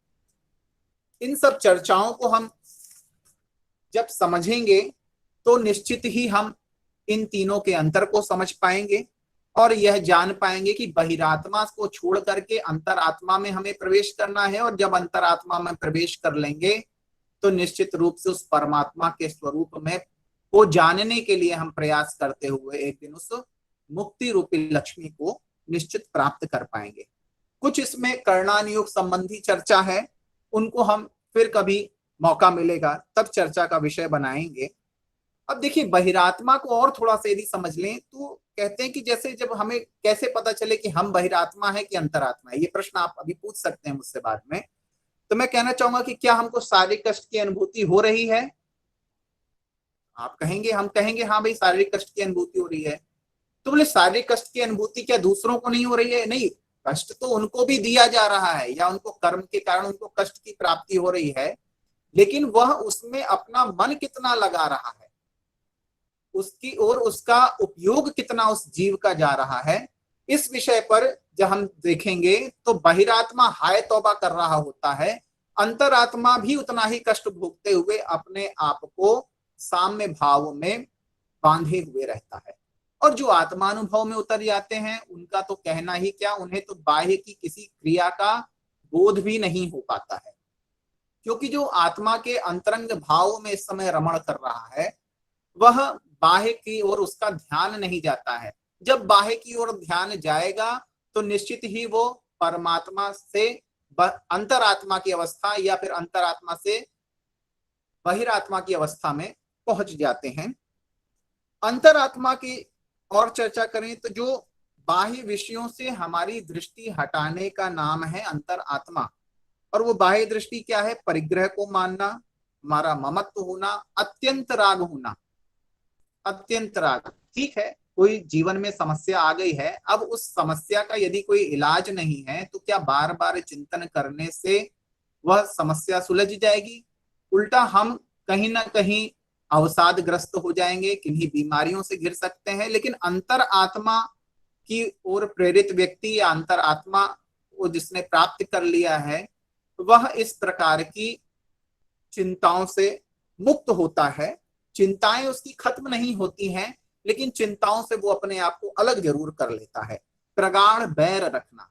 इन सब चर्चाओं को हम जब समझेंगे तो निश्चित ही हम इन तीनों के अंतर को समझ पाएंगे और यह जान पाएंगे कि बहिरात्मा को छोड़ करके अंतरात्मा में हमें प्रवेश करना है। और जब अंतरात्मा में प्रवेश कर लेंगे तो निश्चित रूप से उस परमात्मा के स्वरूप में को जानने के लिए हम प्रयास करते हुए एक दिन उस मुक्ति रूपी लक्ष्मी को निश्चित प्राप्त कर पाएंगे। कुछ इसमें कर्णानुयोग संबंधी चर्चा है, उनको हम फिर कभी मौका मिलेगा तब चर्चा का विषय बनाएंगे। अब देखिए, बहिरात्मा को और थोड़ा सा यदि समझ लें तो कहते हैं कि जैसे जब हमें कैसे पता चले कि हम बहिरात्मा है कि अंतरात्मा है, ये प्रश्न आप अभी पूछ सकते हैं मुझसे बाद में। तो मैं कहना चाहूंगा कि क्या हमको शारीरिक कष्ट की अनुभूति हो रही है? आप कहेंगे, हम कहेंगे हाँ भाई शारीरिक कष्ट की अनुभूति हो रही है। तो बोले शारीरिक कष्ट की अनुभूति क्या दूसरों को नहीं हो रही है? नहीं, कष्ट तो उनको भी दिया जा रहा है या उनको कर्म के कारण उनको कष्ट की प्राप्ति हो रही है, लेकिन वह उसमें अपना मन कितना लगा रहा है, उसकी और उसका उपयोग कितना उस जीव का जा रहा है, इस विषय पर जब हम देखेंगे तो बहिरात्मा हाय तौबा कर रहा होता है, अंतरात्मा भी उतना ही कष्ट भोगते हुए अपने आप को साम्य भाव में बांधे हुए रहता है। और जो आत्मानुभव में उतर जाते हैं उनका तो कहना ही क्या, उन्हें तो बाह्य की किसी क्रिया का बोध भी नहीं हो पाता है, क्योंकि जो आत्मा के अंतरंग भाव में इस समय रमण कर रहा है वह बाह्य की ओर उसका ध्यान नहीं जाता है। जब बाह्य की ओर ध्यान जाएगा तो निश्चित ही वो परमात्मा से अंतरात्मा की अवस्था या फिर अंतरात्मा से बहिरात्मा की अवस्था में पहुंच जाते हैं। अंतरात्मा की और चर्चा करें तो जो बाह्य विषयों से हमारी दृष्टि हटाने का नाम है अंतरात्मा। और वो बाह्य दृष्टि क्या है? परिग्रह को मानना, हमारा ममत्व होना, अत्यंत राग होना। अत्यंत राग, ठीक है, कोई जीवन में समस्या आ गई है, अब उस समस्या का यदि कोई इलाज नहीं है तो क्या बार बार चिंतन करने से वह समस्या सुलझ जाएगी। उल्टा हम कहीं ना कहीं अवसादग्रस्त हो जाएंगे, किन्हीं बीमारियों से घिर सकते हैं। लेकिन अंतर आत्मा की ओर प्रेरित व्यक्ति या अंतर आत्मा को जिसने प्राप्त कर लिया है, वह इस प्रकार की चिंताओं से मुक्त होता है। चिंताएं उसकी खत्म नहीं होती हैं, लेकिन चिंताओं से वो अपने आप को अलग जरूर कर लेता है। प्रगाढ़ बैर रखना,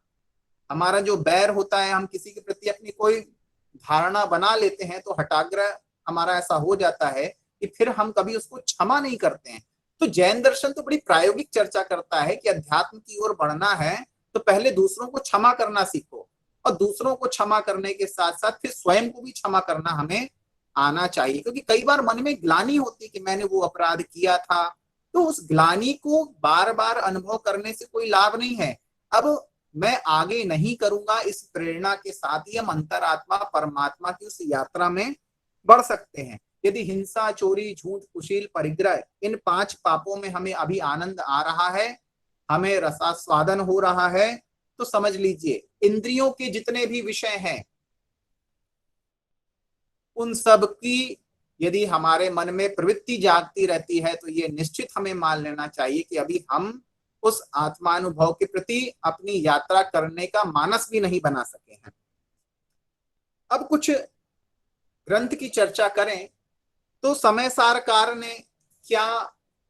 हमारा जो बैर होता है, हम किसी के प्रति अपनी कोई धारणा बना लेते हैं तो हठाग्रह हमारा ऐसा हो जाता है कि फिर हम कभी उसको क्षमा नहीं करते हैं। तो जैन दर्शन तो बड़ी प्रायोगिक चर्चा करता है कि अध्यात्म की ओर बढ़ना है तो पहले दूसरों को क्षमा करना सीखो, और दूसरों को क्षमा करने के साथ साथ फिर स्वयं को भी क्षमा करना हमें आना चाहिए। क्योंकि कई बार मन में ग्लानि होती है कि मैंने वो अपराध किया था, तो उस ग्लानि को बार बार अनुभव करने से कोई लाभ नहीं है। अब मैं आगे नहीं करूंगा, इस प्रेरणा के साथ ही हम अंतरात्मा परमात्मा की उस यात्रा में बढ़ सकते हैं। यदि हिंसा, चोरी, झूठ, कुशील, परिग्रह, इन 5 पापों में हमें अभी आनंद आ रहा है, हमें रसास्वादन हो रहा है, तो समझ लीजिए इंद्रियों के जितने भी विषय हैं उन सब की यदि हमारे मन में प्रवृत्ति जागती रहती है तो ये निश्चित हमें मान लेना चाहिए कि अभी हम उस आत्मानुभव के प्रति अपनी यात्रा करने का मानस भी नहीं बना सके हैं। अब कुछ ग्रंथ की चर्चा करें तो समय सारकार ने क्या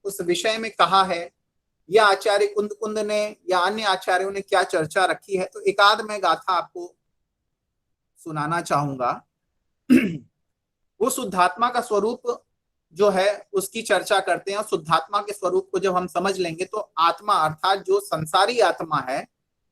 उस विषय में कहा है, या आचार्य कुंद कुंद ने या अन्य आचार्यों ने क्या चर्चा रखी है, तो एकाध मैं गाथा आपको सुनाना चाहूंगा। वो शुद्धात्मा का स्वरूप जो है उसकी चर्चा करते हैं, और शुद्धात्मा के स्वरूप को जब हम समझ लेंगे तो आत्मा अर्थात जो संसारी आत्मा है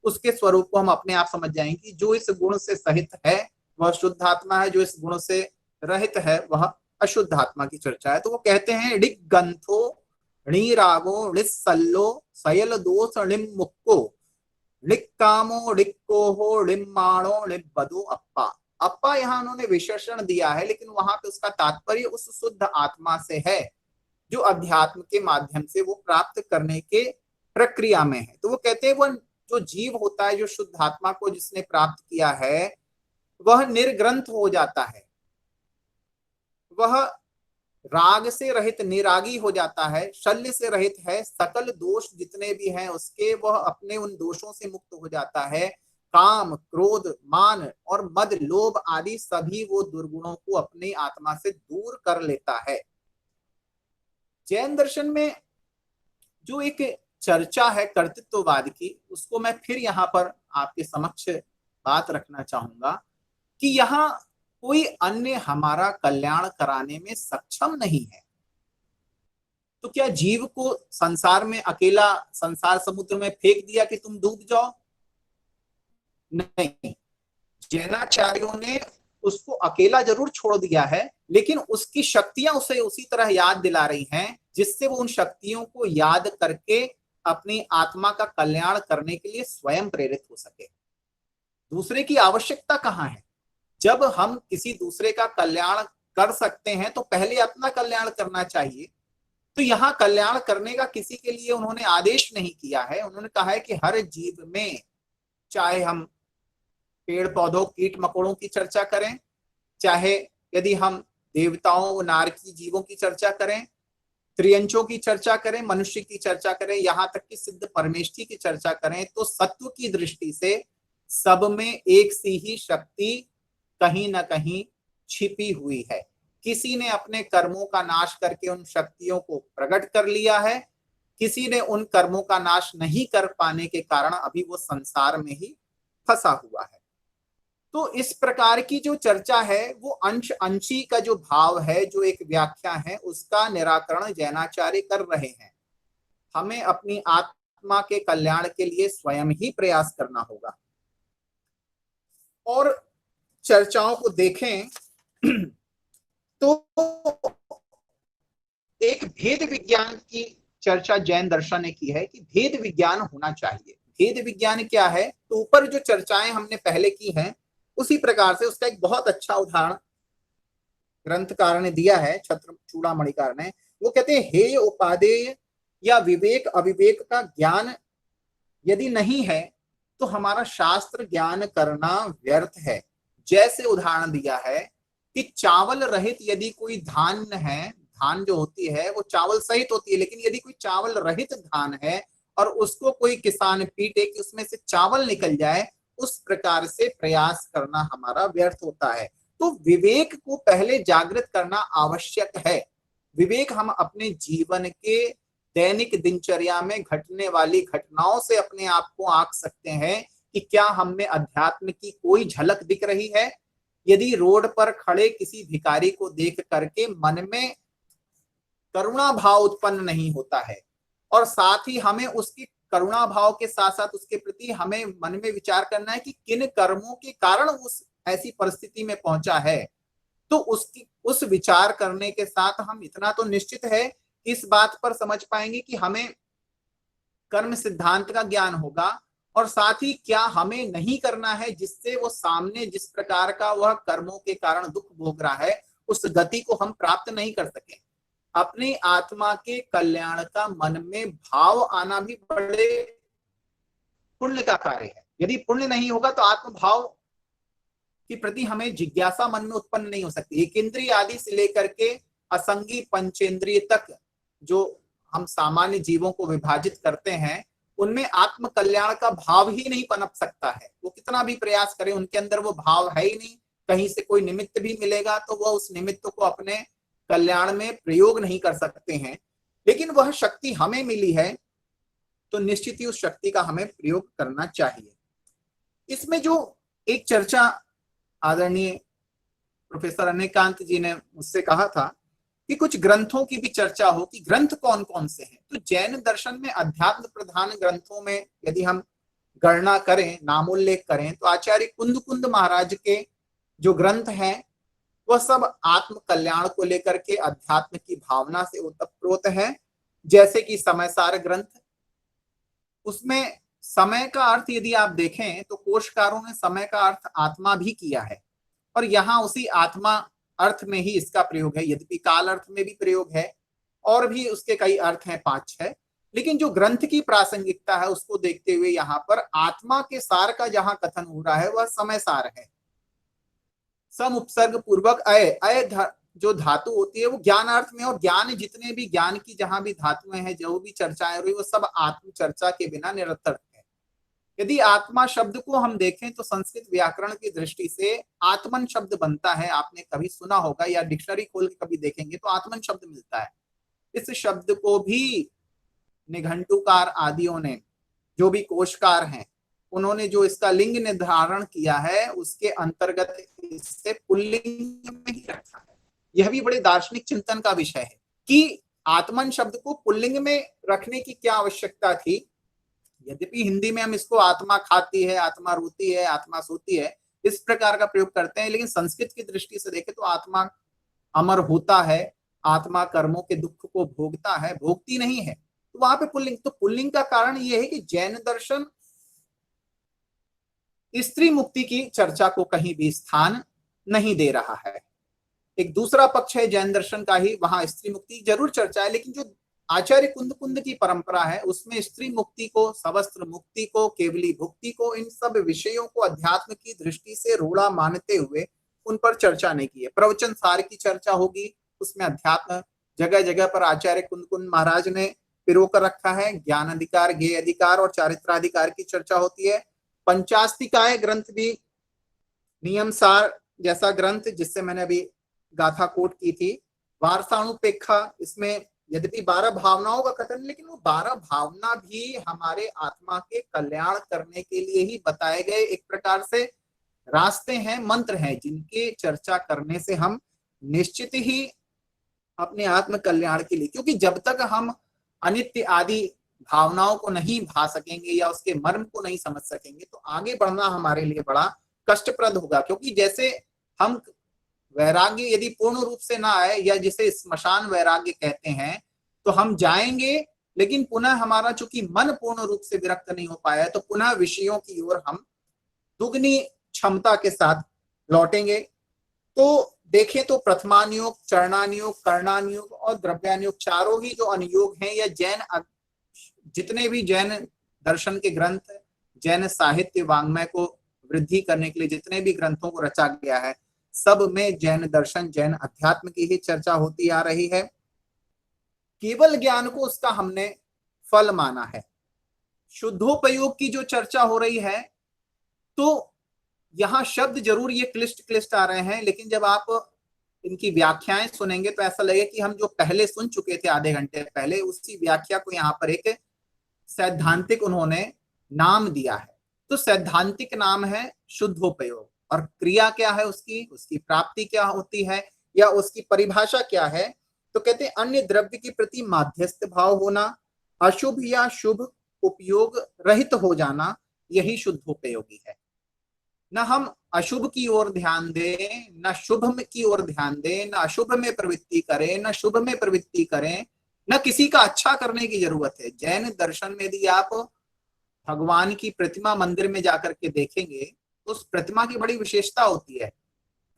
उसके स्वरूप को हम अपने आप समझ जाएंगे। जो इस गुण से सहित है वह शुद्ध आत्मा है, जो इस गुण से रहित है वह अशुद्ध आत्मा की चर्चा है। तो वो कहते हैं ऋग गंथो ऋरागो ऋसल्लो सयल दोष ऋम मुक्को ऋक्कामो ऋक्कोहो ऋम्माणो ऋबदो अप्पा। अप्पा यहाँ उन्होंने विशेषण दिया है, लेकिन वहां पे उसका तात्पर्य उस शुद्ध आत्मा से है जो अध्यात्म के माध्यम से वो प्राप्त करने के प्रक्रिया में है। तो वो कहते हैं वह जो जीव होता है, जो शुद्ध आत्मा को जिसने प्राप्त किया है, वह निर्ग्रंथ हो जाता है, वह राग से रहित निरागी हो जाता है, शल्य से रहित है, सकल दोष जितने भी हैं उसके वह अपने उन दोषों से मुक्त हो जाता है। काम, क्रोध, मान और मद, लोभ आदि सभी वो दुर्गुणों को अपनी आत्मा से दूर कर लेता है। जैन दर्शन में जो एक चर्चा है कर्तृत्ववाद की, उसको मैं फिर यहाँ पर आपके समक्ष बात रखना चाहूंगा कि यहाँ कोई अन्य हमारा कल्याण कराने में सक्षम नहीं है। तो क्या जीव को संसार में अकेला संसार समुद्र में फेंक दिया कि तुम डूब जाओ? नहीं, जैनाचार्यों ने उसको अकेला जरूर छोड़ दिया है, लेकिन उसकी शक्तियां उसे उसी तरह याद दिला रही हैं जिससे वो उन शक्तियों को याद करके अपनी आत्मा का कल्याण करने के लिए स्वयं प्रेरित हो सके। दूसरे की आवश्यकता कहाँ है? जब हम किसी दूसरे का कल्याण कर सकते हैं तो पहले अपना कल्याण करना चाहिए। तो यहाँ कल्याण करने का किसी के लिए उन्होंने आदेश नहीं किया है। उन्होंने कहा है कि हर जीव में, चाहे हम पेड़ पौधों, कीट मकोड़ों की चर्चा करें, चाहे यदि हम देवताओं, नारकी जीवों की चर्चा करें, त्रियंचों की चर्चा करें, मनुष्य की चर्चा करें, यहाँ तक कि सिद्ध परमेष्ठी की चर्चा करें, तो सत्व की दृष्टि से सब में एक सी ही शक्ति कहीं ना कहीं छिपी हुई है। किसी ने अपने कर्मों का नाश करके उन शक्तियों को प्रकट कर लिया है, किसी ने उन कर्मों का नाश नहीं कर पाने के कारण अभी वो संसार में ही फंसा हुआ है। तो इस प्रकार की जो चर्चा है वो अंश अंशी का जो भाव है, जो एक व्याख्या है, उसका निराकरण जैनाचार्य कर रहे हैं। हमें अपनी आत्मा के कल्याण के लिए स्वयं ही प्रयास करना होगा। और चर्चाओं को देखें तो एक भेद विज्ञान की चर्चा जैन दर्शन ने की है कि भेद विज्ञान होना चाहिए। भेद विज्ञान क्या है? तो ऊपर जो चर्चाएं हमने पहले की हैं उसी प्रकार से उसका एक बहुत अच्छा उदाहरण ग्रंथकार ने दिया है, छत्र चूड़ामणिकार ने। वो कहते हैं हेय उपादेय या विवेक अविवेक का ज्ञान यदि नहीं है तो हमारा शास्त्र ज्ञान करना व्यर्थ है। जैसे उदाहरण दिया है कि चावल रहित यदि कोई धान है, धान जो होती है वो चावल सहित होती है, लेकिन यदि कोई चावल रहित धान है और उसको कोई किसान पीटे कि उसमें से चावल निकल जाए, उस प्रकार से प्रयास करना हमारा व्यर्थ होता है। तो विवेक को पहले जागृत करना आवश्यक है। विवेक हम अपने जीवन के दैनिक दिनचर्या में घटने वाली घटनाओं से अपने आप को आंक सकते हैं कि क्या हम में अध्यात्म की कोई झलक दिख रही है। यदि रोड पर खड़े किसी भिखारी को देख करके मन में करुणा भाव उत्पन्न नहीं होता है, और साथ ही हमें उसकी करुणा भाव के साथ साथ उसके प्रति हमें मन में विचार करना है कि किन कर्मों के कारण उस ऐसी परिस्थिति में पहुंचा है, तो उस विचार करने के साथ हम इतना तो निश्चित है इस बात पर समझ पाएंगे कि हमें कर्म सिद्धांत का ज्ञान होगा, और साथ ही क्या हमें नहीं करना है जिससे वो सामने जिस प्रकार का वह कर्मों के कारण दुख भोग रहा है उस गति को हम प्राप्त नहीं कर सके। अपनी आत्मा के कल्याण का मन में भाव आना भी बड़े पुण्य का कार्य है। यदि पुण्य नहीं होगा तो आत्म भाव के प्रति हमें जिज्ञासा मन में उत्पन्न नहीं हो सकती। एक इंद्रिय आदि से लेकर के असंगी पंचेंद्रिय तक जो हम सामान्य जीवों को विभाजित करते हैं, उनमें आत्म कल्याण का भाव ही नहीं पनप सकता है। वो कितना भी प्रयास करे, उनके अंदर वो भाव है ही नहीं। कहीं से कोई निमित्त भी मिलेगा तो वह उस निमित्त को अपने कल्याण में प्रयोग नहीं कर सकते हैं। लेकिन वह शक्ति हमें मिली है तो निश्चित ही उस शक्ति का हमें प्रयोग करना चाहिए। इसमें जो एक चर्चा आदरणीय प्रोफेसर अनेकांत जी ने मुझसे कहा था कि कुछ ग्रंथों की भी चर्चा हो कि ग्रंथ कौन कौन से हैं। तो जैन दर्शन में अध्यात्म प्रधान ग्रंथों में यदि हम गणना करें, नामोल्लेख करें, तो आचार्य कुंद महाराज के जो ग्रंथ हैं वह सब आत्म कल्याण को लेकर के अध्यात्म की भावना से ओतप्रोत है। जैसे कि समयसार ग्रंथ, उसमें समय का अर्थ यदि आप देखें तो कोशकारों ने समय का अर्थ आत्मा भी किया है, और यहाँ उसी आत्मा अर्थ में ही इसका प्रयोग है। यद्यपि काल अर्थ में भी प्रयोग है और भी उसके कई अर्थ हैं, 5-6, लेकिन जो ग्रंथ की प्रासंगिकता है उसको देखते हुए यहाँ पर आत्मा के सार का जहां कथन हो रहा है वह समय सार है। सम उपसर्ग पूर्वक अय जो धातु होती है वो ज्ञान अर्थ में, और ज्ञान जितने भी ज्ञान की जहां भी धातुएं हैं, जो भी चर्चाएं हो रही वो सब आत्म चर्चा के बिना निरर्थक है। यदि आत्मा शब्द को हम देखें तो संस्कृत व्याकरण की दृष्टि से आत्मन शब्द बनता है। आपने कभी सुना होगा या डिक्शनरी खोल के कभी देखेंगे तो आत्मन शब्द मिलता है। इस शब्द को भी निघंटुकार आदियों ने, जो भी कोशकार हैं, उन्होंने जो इसका लिंग निर्धारण किया है उसके अंतर्गत इसे पुल्लिंग में ही रखा है। यह भी बड़े दार्शनिक चिंतन का विषय है कि आत्मन शब्द को पुल्लिंग में रखने की क्या आवश्यकता थी। यद्यपि हिंदी में हम इसको आत्मा खाती है, आत्मा रोती है, आत्मा सोती है, इस प्रकार का प्रयोग करते हैं, लेकिन संस्कृत की दृष्टि से देखें तो आत्मा अमर होता है, आत्मा कर्मों के दुख को भोगता है, भोगती नहीं है, तो वहां पे पुल्लिंग। तो पुल्लिंग का कारण यह है कि जैन दर्शन स्त्री मुक्ति की चर्चा को कहीं भी स्थान नहीं दे रहा है। एक दूसरा पक्ष है जैन दर्शन का ही, वहां स्त्री मुक्ति जरूर चर्चा है, लेकिन जो आचार्य कुंद की परंपरा है उसमें स्त्री मुक्ति को, सवस्त्र मुक्ति को, केवली भुक्ति को, इन सब विषयों को अध्यात्म की दृष्टि से रूढ़ा मानते हुए उन पर चर्चा नहीं की है। प्रवचन सार की चर्चा होगी, उसमें अध्यात्म जगह जगह पर आचार्य कुंद महाराज ने पिरो कर रखा है। ज्ञान अधिकार, ज्ञेय अधिकार और चारित्राधिकार की चर्चा होती है। पंचास्तिकाय ग्रंथ भी, नियम सार जैसा ग्रंथ जिससे मैंने अभी गाथा कोट की थी, वारसानुपेक्षा, इसमें यद्यपि 12 भावनाओं का कथन, लेकिन वो 12 भावना भी हमारे आत्मा के कल्याण करने के लिए ही बताए गए एक प्रकार से रास्ते हैं, मंत्र हैं, जिनके चर्चा करने से हम निश्चित ही अपने आत्म कल्याण के लिए, क्योंकि जब तक हम अनित्य आदि भावनाओं को नहीं भा सकेंगे या उसके मर्म को नहीं समझ सकेंगे तो आगे बढ़ना हमारे लिए बड़ा कष्टप्रद होगा। क्योंकि जैसे हम वैराग्य यदि पूर्ण रूप से ना आए, या जिसे स्मशान वैराग्य कहते हैं, तो हम जाएंगे लेकिन पुनः हमारा चूंकि मन पूर्ण रूप से विरक्त नहीं हो पाया है तो पुनः विषयों की ओर हम दुगनी क्षमता के साथ लौटेंगे। तो देखें तो प्रथमानुयोग, चरणानुयोग, कर्णानुयोग और द्रव्यानुयोग, चारों ही जो अनुयोग हैं, या जैन जितने भी जैन दर्शन के ग्रंथ, जैन साहित्य वांग्मय को वृद्धि करने के लिए जितने भी ग्रंथों को रचा गया है, सब में जैन दर्शन, जैन अध्यात्म की ही चर्चा होती आ रही है। केवल ज्ञान को उसका हमने फल माना है। शुद्धोपयोग की जो चर्चा हो रही है, तो यहाँ शब्द जरूर ये क्लिष्ट क्लिष्ट आ रहे हैं, लेकिन जब आप इनकी व्याख्याएं सुनेंगे तो ऐसा लगेगा कि हम जो पहले सुन चुके थे आधे घंटे पहले, उसी व्याख्या को यहाँ पर एक सैद्धांतिक उन्होंने नाम दिया है। तो सैद्धांतिक नाम है शुद्धोपयोग, और क्रिया क्या है उसकी प्राप्ति क्या होती है या उसकी परिभाषा क्या है, तो कहते हैं अन्य द्रव्य के प्रति माध्यस्थ भाव होना, अशुभ या शुभ उपयोग रहित हो जाना, यही शुद्धोपयोगी है। न हम अशुभ की ओर ध्यान दें, न शुभ की ओर ध्यान दें, न अशुभ में प्रवृत्ति करें, न शुभ में प्रवृत्ति करें, न किसी का अच्छा करने की जरूरत है। जैन दर्शन में यदि आप भगवान की प्रतिमा मंदिर में जाकर के देखेंगे तो उस प्रतिमा की बड़ी विशेषता होती है।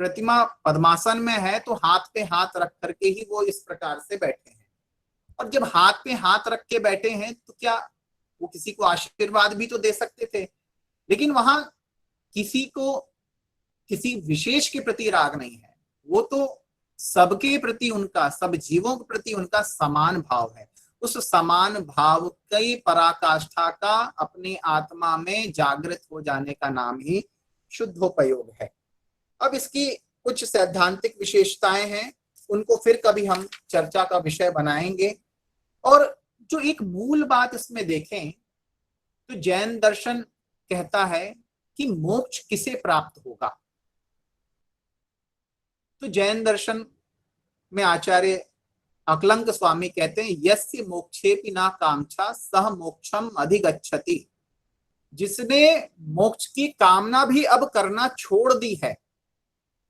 प्रतिमा पद्मासन में है तो हाथ पे हाथ रख करके ही वो इस प्रकार से बैठे हैं, और जब हाथ पे हाथ रख के बैठे हैं तो क्या वो किसी को आशीर्वाद भी तो दे सकते थे, लेकिन वहां किसी को किसी विशेष के प्रति राग नहीं है, वो तो सबके प्रति उनका, सब जीवों के प्रति उनका समान भाव है। उस समान भाव की पराकाष्ठा का अपनी आत्मा में जागृत हो जाने का नाम ही शुद्धोपयोग है। अब इसकी कुछ सैद्धांतिक विशेषताएं हैं, उनको फिर कभी हम चर्चा का विषय बनाएंगे। और जो एक मूल बात इसमें देखें तो जैन दर्शन कहता है कि मोक्ष किसे प्राप्त होगा। तो जैन दर्शन में आचार्य अकलंक स्वामी कहते हैं यस्य मोक्षेपि ना कांक्षा सह मोक्षम अधिगच्छति, जिसने मोक्ष की कामना भी अब करना छोड़ दी है।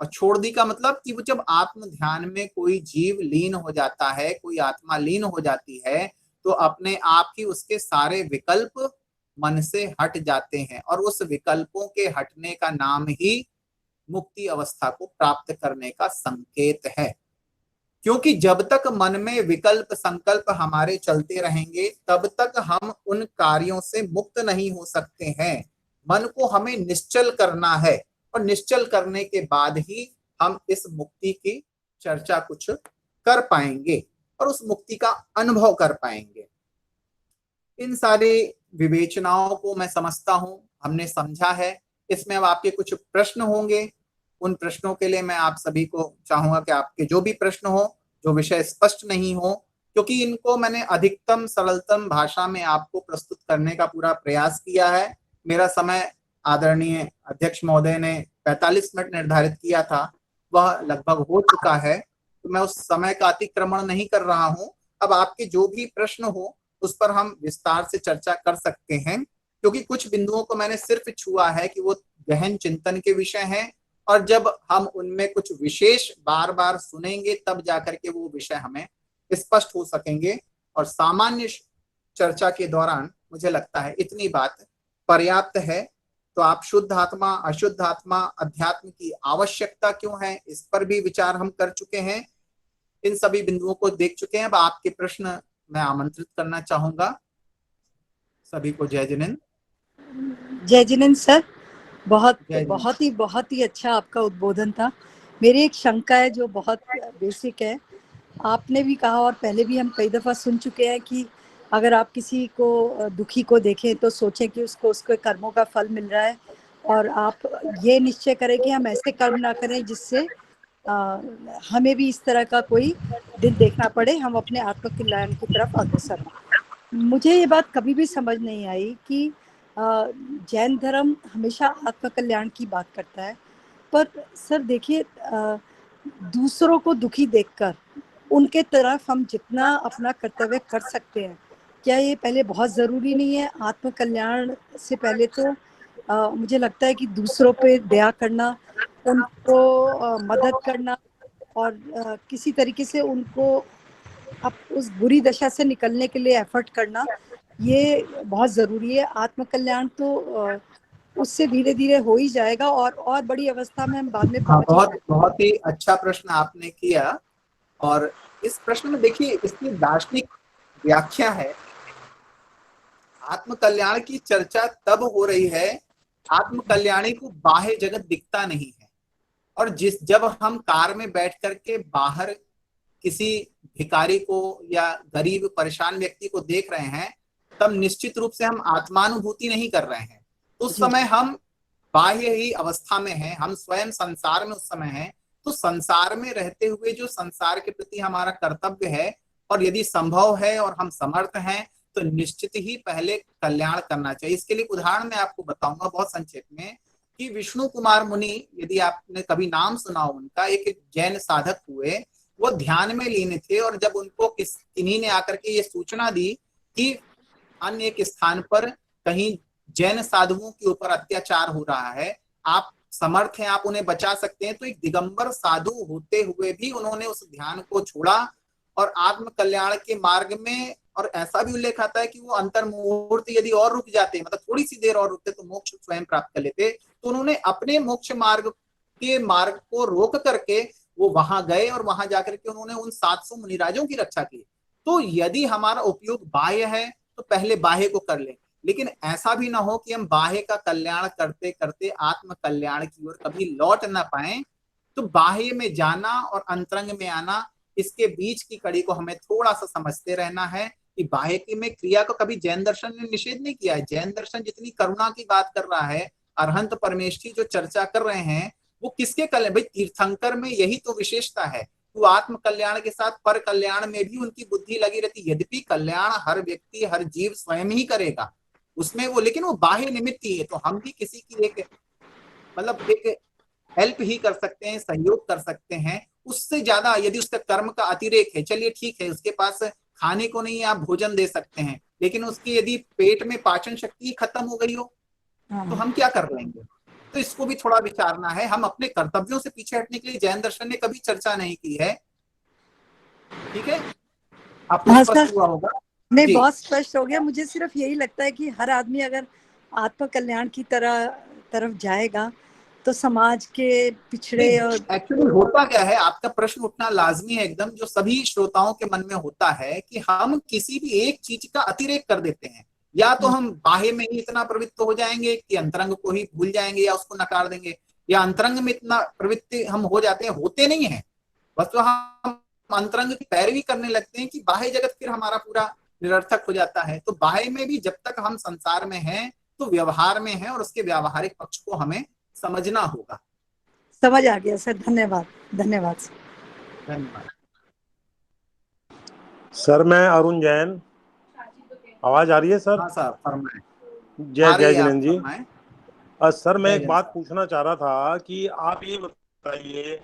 और छोड़ दी का मतलब कि वो जब आत्म ध्यान में कोई जीव लीन हो जाता है, कोई आत्मा लीन हो जाती है, तो अपने आप ही उसके सारे विकल्प मन से हट जाते हैं, और उस विकल्पों के हटने का नाम ही मुक्ति अवस्था को प्राप्त करने का संकेत है। क्योंकि जब तक मन में विकल्प संकल्प हमारे चलते रहेंगे तब तक हम उन कार्यों से मुक्त नहीं हो सकते हैं। मन को हमें निश्चल करना है, और निश्चल करने के बाद ही हम इस मुक्ति की चर्चा कुछ कर पाएंगे और उस मुक्ति का अनुभव कर पाएंगे। इन सारी विवेचनाओं को मैं समझता हूं हमने समझा है। इसमें अब आपके कुछ प्रश्न होंगे, उन प्रश्नों के लिए मैं आप सभी को चाहूंगा कि आपके जो भी प्रश्न हो, जो विषय स्पष्ट नहीं हो, क्योंकि इनको मैंने अधिकतम सरलतम भाषा में आपको प्रस्तुत करने का पूरा प्रयास किया है। मेरा समय आदरणीय अध्यक्ष महोदय ने 45 मिनट निर्धारित किया था, वह लगभग हो चुका है, तो मैं उस समय का अतिक्रमण नहीं कर रहा हूं। अब आपके जो भी प्रश्न हो उस पर हम विस्तार से चर्चा कर सकते हैं, क्योंकि कुछ बिंदुओं को मैंने सिर्फ छुआ है कि वो गहन चिंतन के विषय हैं, और जब हम उनमें कुछ विशेष बार बार सुनेंगे तब जाकर के वो विषय हमें स्पष्ट हो सकेंगे। और सामान्य चर्चा के दौरान मुझे लगता है इतनी बात पर्याप्त है। तो आप शुद्ध आत्मा, अशुद्ध आत्मा, अध्यात्म की आवश्यकता क्यों है, इस पर भी विचार हम कर चुके हैं, इन सभी बिंदुओं को देख चुके हैं। अब आपके प्रश्न मैं आमंत्रित करना चाहूंगा सभी को। जय जिनेंद्र। जय जिनेंद्र सर, बहुत ही अच्छा आपका उद्बोधन था। मेरी एक शंका है जो बहुत बेसिक है। आपने भी कहा और पहले भी हम कई दफा सुन चुके हैं कि अगर आप किसी को दुखी को देखें तो सोचें कि उसको उसके कर्मों का फल मिल रहा है, और आप ये निश्चय करें कि हम ऐसे कर्म ना करें जिससे हमें भी इस तरह का कोई दिन देखना पड़े, हम अपने आत्मकल्याण की तरफ अग्रसर हों। मुझे ये बात कभी भी समझ नहीं आई कि जैन धर्म हमेशा आत्मकल्याण की बात करता है, पर सर देखिए दूसरों को दुखी देखकर उनके तरफ हम जितना अपना कर्तव्य कर सकते हैं, क्या ये पहले बहुत ज़रूरी नहीं है? आत्मकल्याण से पहले तो मुझे लगता है कि दूसरों पे दया करना, उनको मदद करना, और किसी तरीके से उनको अब उस बुरी दशा से निकलने के लिए एफर्ट करना, ये बहुत ज़रूरी है। आत्मकल्याण तो उससे धीरे धीरे हो ही जाएगा, और बड़ी अवस्था में हम बाद में बहुत ही अच्छा प्रश्न आपने किया। और इस प्रश्न में देखिए इसकी दार्शनिक व्याख्या है। आत्मकल्याण की चर्चा तब हो रही है आत्म कल्याणी को बाह्य जगत दिखता नहीं है। और जब हम कार में बैठ करके बाहर किसी भिखारी को या गरीब परेशान व्यक्ति को देख रहे हैं, तब निश्चित रूप से हम आत्मानुभूति नहीं कर रहे हैं। उस समय हम बाह्य ही अवस्था में हैं, हम स्वयं संसार में उस समय हैं। तो संसार में रहते हुए जो संसार के प्रति हमारा कर्तव्य है, और यदि संभव है और हम समर्थ हैं, तो निश्चित ही पहले कल्याण करना चाहिए। इसके लिए उदाहरण मैं आपको बताऊंगा बहुत संक्षेप में, कि विष्णु कुमार मुनि, यदि आपने कभी नाम सुना हो उनका, एक जैन साधक हुए। वो ध्यान में लीन थे, और जब उनको किन्हीं ने आकर के ये सूचना दी कि अन्य एक स्थान पर कहीं जैन साधुओं के ऊपर अत्याचार हो रहा है, आप समर्थ हैं, आप उन्हें बचा सकते हैं, तो एक दिगंबर साधु होते हुए भी उन्होंने उस ध्यान को छोड़ा और आत्म कल्याण के मार्ग में, और ऐसा भी उल्लेख आता है कि वो अंतर्मुहूर्त यदि और रुक जाते, मतलब थोड़ी सी देर और रुकते, तो मोक्ष स्वयं प्राप्त कर लेते। तो उन्होंने अपने मोक्ष मार्ग को रोक करके वो वहां गए, और वहां जाकर के उन्होंने उन 700 मुनिराजों की रक्षा की। तो यदि हमारा उपयोग बाह्य है, तो पहले बाह्य को कर ले, लेकिन ऐसा भी ना हो कि हम बाह्य का कल्याण करते करते आत्म कल्याण की ओर कभी लौट ना पाए। तो बाह्य में जाना और अंतरंग में आना, इसके बीच की कड़ी को हमें थोड़ा सा समझते रहना है कि बाह्य की में क्रिया को कभी जैन दर्शन ने निषेध नहीं किया है। जैन दर्शन जितनी करुणा की बात कर रहा है, अरहंत परमेश की जो चर्चा कर रहे हैं, वो किसके कल्याण, भाई तीर्थंकर में यही तो विशेषता है। वो आत्म कल्याण के साथ पर कल्याण में भी उनकी बुद्धि लगी रहती। यद्यपि कल्याण हर व्यक्ति हर जीव स्वयं ही करेगा उसमें वो, लेकिन वो बाह्य निमित्त ही है। तो हम भी किसी की एक हेल्प ही कर सकते हैं, सहयोग कर सकते हैं। उससे ज्यादा यदि उसका कर्म का अतिरेक है, चलिए ठीक है, उसके पास खाने को नहीं आप भोजन दे सकते हैं, लेकिन उसकी यदि पेट में पाचन शक्ति खत्म हो गई हो, तो हम क्या कर लेंगे? तो इसको भी थोड़ा विचारना है। हम अपने कर्तव्यों से पीछे हटने के लिए जैन दर्शन ने कभी चर्चा नहीं की है। ठीक है, आपको स्पष्ट हुआ होगा? नहीं, बहुत स्पष्ट हो गया। मुझे सिर्फ यही लगता है कि हर आदमी अगर आत्म कल्याण की तरफ जाएगा, तो समाज के पिछड़े और एक्चुअली होता क्या है, आपका प्रश्न उठना लाजमी है एकदम, जो सभी श्रोताओं के मन में होता है कि हम किसी भी एक चीज का अतिरेक कर देते हैं। या तो हम बाह्य में ही इतना प्रवृत्त हो जाएंगे कि अंतरंग को ही भूल जाएंगे या उसको नकार देंगे, या अंतरंग में इतना प्रवृत्ति हम हो जाते हैं, होते नहीं है बस, तो हम अंतरंग की पैरवी करने लगते हैं कि बाह्य जगत फिर हमारा पूरा निरर्थक हो जाता है। तो बाह्य में भी जब तक हम संसार में हैं, तो व्यवहार में है, और उसके व्यावहारिक पक्ष को हमें समझना होगा। समझ आ गया सर, धन्यवाद। धन्यवाद सर। धन्यवाद सर। मैं अरुण जैन, आवाज आ रही है सर? हाँ सर, फरमाएं। जय जिनेन्द्र जी। सर मैं एक बात सर पूछना चाह रहा था कि आप ये बताइए,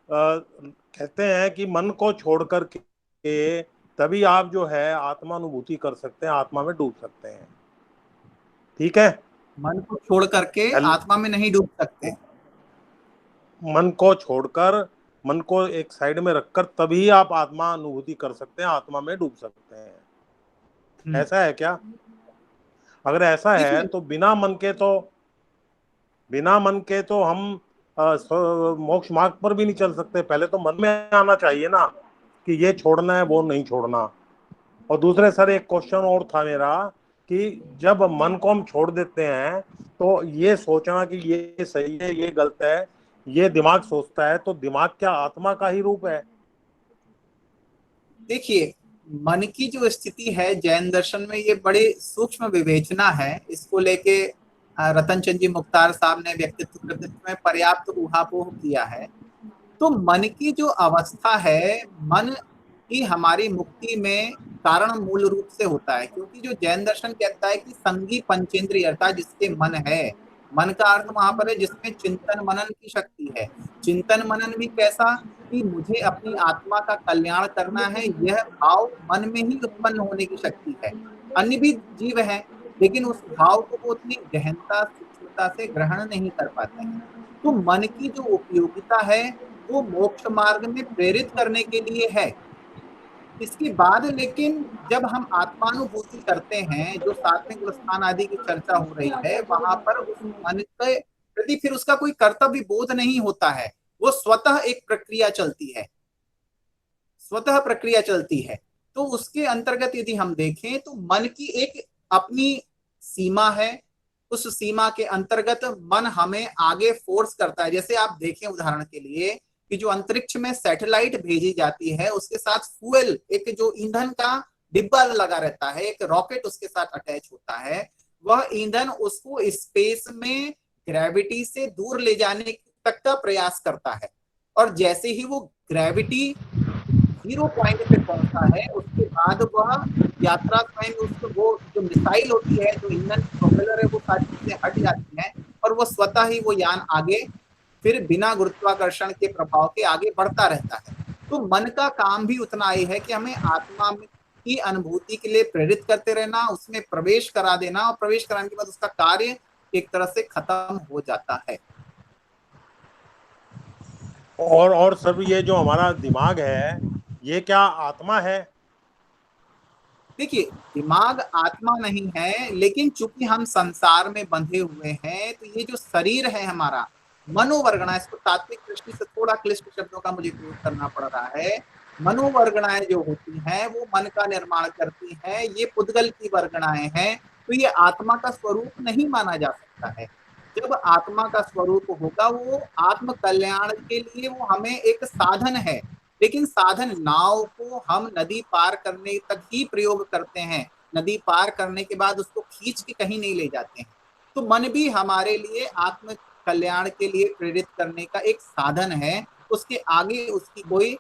कहते हैं कि मन को छोड़ कर के तभी आप जो है आत्मानुभूति कर सकते हैं, आत्मा में डूब सकते हैं, ठीक है? मन को छोड़ करके आत्मा में नहीं डूब सकते। मन को छोड़कर, मन को एक साइड में रखकर तभी आप आत्मा अनुभूति कर सकते हैं, आत्मा में डूब सकते हैं, ऐसा है क्या? अगर ऐसा है तो बिना मन के तो हम मोक्ष मार्ग पर भी नहीं चल सकते। पहले तो मन में आना चाहिए ना कि ये छोड़ना है, वो नहीं छोड़ना। और दूसरे सर एक क्वेश्चन और था मेरा कि जब मन को हम छोड़ देते हैं, तो ये सोचना कि ये सही है, ये गलत है, ये दिमाग सोचता है, तो दिमाग क्या आत्मा का ही रूप है? देखिए, मन की जो स्थिति है जैन दर्शन में, ये बड़ी सूक्ष्म विवेचना है। इसको लेके रतन चंद जी मुख्तार साहब ने व्यक्तित्व कृतित्व में पर्याप्त ऊहापोह किया है। तो मन की जो अवस्था है, मन ही हमारी मुक्ति में कारण मूल रूप से होता है। क्योंकि जो जैन दर्शन कहता है कि संगी पंचेंद्रिय, अर्थात जिसके मन है, मन का अर्थ वहां पर है जिसमें चिंतन मनन की शक्ति है। चिंतन मनन भी कैसा कि मुझे अपनी आत्मा का कल्याण करना है, यह भाव मन में ही उत्पन्न होने की शक्ति है। अन्य भी जीव है, लेकिन उस भाव को वो उतनी गहनता सूक्ष्मता से ग्रहण नहीं कर पाते हैं। तो मन की जो उपयोगिता है वो मोक्ष मार्ग में प्रेरित करने के लिए है। इसके बाद लेकिन जब हम आत्मानुभूति करते हैं, जो सात्विक गुणस्थान आदि की चर्चा हो रही है, वहां पर उस मन के प्रति फिर उसका कोई कर्तव्य बोध नहीं होता है। वो स्वतः एक प्रक्रिया चलती है, स्वतः प्रक्रिया चलती है। तो उसके अंतर्गत यदि हम देखें तो मन की एक अपनी सीमा है, उस सीमा के अंतर्गत मन हमें आगे फोर्स करता है। जैसे आप देखें उदाहरण के लिए कि जो अंतरिक्ष में सैटेलाइट भेजी जाती है उसके साथ फ्यूल, एक जो ईंधन का डिब्बा लगा रहता है, एक रॉकेट उसके साथ अटैच होता है, वह ईंधन उसको स्पेस में ग्रेविटी से दूर ले जाने तक का प्रयास करता है। और जैसे ही वो ग्रेविटी 0 पॉइंट पे पहुंचता है उसके बाद वह यात्रा स्वयं, उसको वो जो मिसाइल होती है, जो ईंधन प्रोपेलर है, वो सारी चीजें हट जाती हैं और वो स्वतः ही वो यान आगे फिर बिना गुरुत्वाकर्षण के प्रभाव के आगे बढ़ता रहता है। तो मन का काम भी उतना ही है कि हमें आत्मा की अनुभूति के लिए प्रेरित करते रहना, उसमें प्रवेश करा देना, और प्रवेश कराने के बाद उसका कार्य एक तरह से खत्म हो जाता है। और सर, ये जो हमारा दिमाग है ये क्या आत्मा है? देखिए, दिमाग आत्मा नहीं है, लेकिन चूंकि हम संसार में बंधे हुए हैं तो ये जो शरीर है हमारा, मनोवर्गणाएं, इसको तात्विक दृष्टि से थोड़ा क्लिष्ट शब्दों का मुझे प्रयोग करना पड़ रहा है। मनोवर्गणाएं जो होती हैं वो मन का निर्माण करती हैं, ये पुद्गल की वर्गणाएं हैं, तो ये आत्मा का स्वरूप नहीं माना जा सकता है। जब आत्मा का स्वरूप होगा वो आत्म कल्याण के लिए वो हमें एक साधन है, लेकिन साधन नाव को हम नदी पार करने तक ही प्रयोग करते हैं, नदी पार करने के बाद उसको खींच के कहीं नहीं ले जाते हैं। तो मन भी हमारे लिए आत्म कल्याण के लिए प्रेरित करने का एक साधन है, उसके आगे उसकी कोई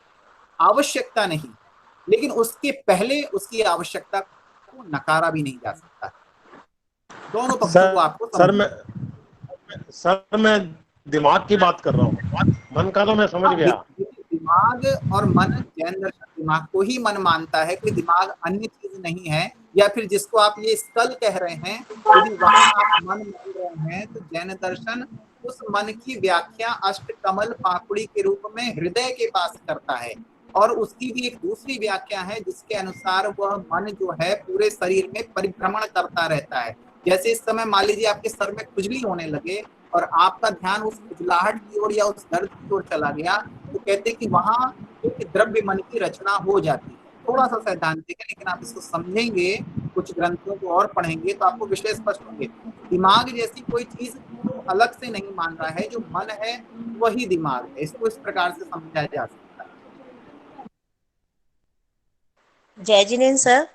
आवश्यकता नहीं, लेकिन उसके पहले उसकी आवश्यकता को नकारा भी नहीं जा सकता। दोनों पक्षों को आपको सर मैं दिमाग की बात कर रहा हूँ, मन का तो मैं समझ गया। दिमाग और मन, जैन दर्शन दिमाग को ही मन मानता है, कोई दिमाग अन्य चीज नहीं है। या फिर जिसको आप ये स्कल कह रहे हैं, यदि वहां आप मन मान रहे हैं तो जैन दर्शन उस मन की व्याख्या अष्टकमल पाकुड़ी के रूप में हृदय के पास करता है, और उसकी भी एक दूसरी व्याख्या है जिसके अनुसार वह मन जो है पूरे शरीर में परिभ्रमण करता रहता है। जैसे इस समय मान लीजिए आपके सर में खुजली होने लगे और आपका ध्यान उस खुजलाहट की ओर या उस दर्द की ओर चला गया, तो कहते हैं कि वहां एक द्रव्य मन की रचना हो जाती है। थोड़ा सा सैद्धांतिक है, लेकिन आप इसको समझेंगे, कुछ ग्रंथों को और पढ़ेंगे तो आपको विषय स्पष्ट होंगे। दिमाग जैसी कोई चीज अलग से नहीं मान रहा है, जो मन है वही दिमाग है, इसको इस प्रकार से समझा जा सकता है। जय जिनेन्द्र सर,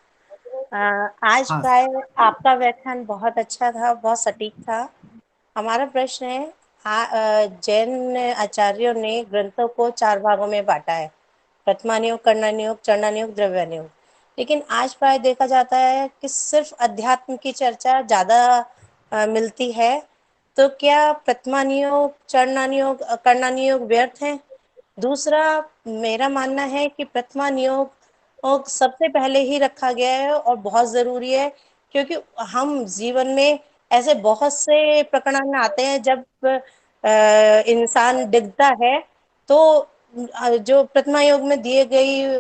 आज प्राय आपका व्याख्यान बहुत अच्छा था, बहुत सटीक था। हमारा प्रश्न है, जैन आचार्यों ने ग्रंथों को 4 भागों में बांटा है, प्रथमानुयोग, कर्णानुयोग, चरणानुयोग, द्रव्यानुयोग। लेकिन आज प्राय देखा जाता है कि सिर्फ अध्यात्म की चर्चा ज़्यादा मिलती है, तो क्या प्रथमानुयोग, चरणानुयोग, कर्णानुयोग व्यर्थ हैं? दूसरा, मेरा मानना है कि प्रथमानुयोग सबसे पहले ही रखा गया है और बहुत ज़रूरी है, क्योंकि हम जीवन में ऐसे बहुत से प्रकरण आते हैं जब इंसान डिगता है, तो जो प्रथमानुयोग में दिए गई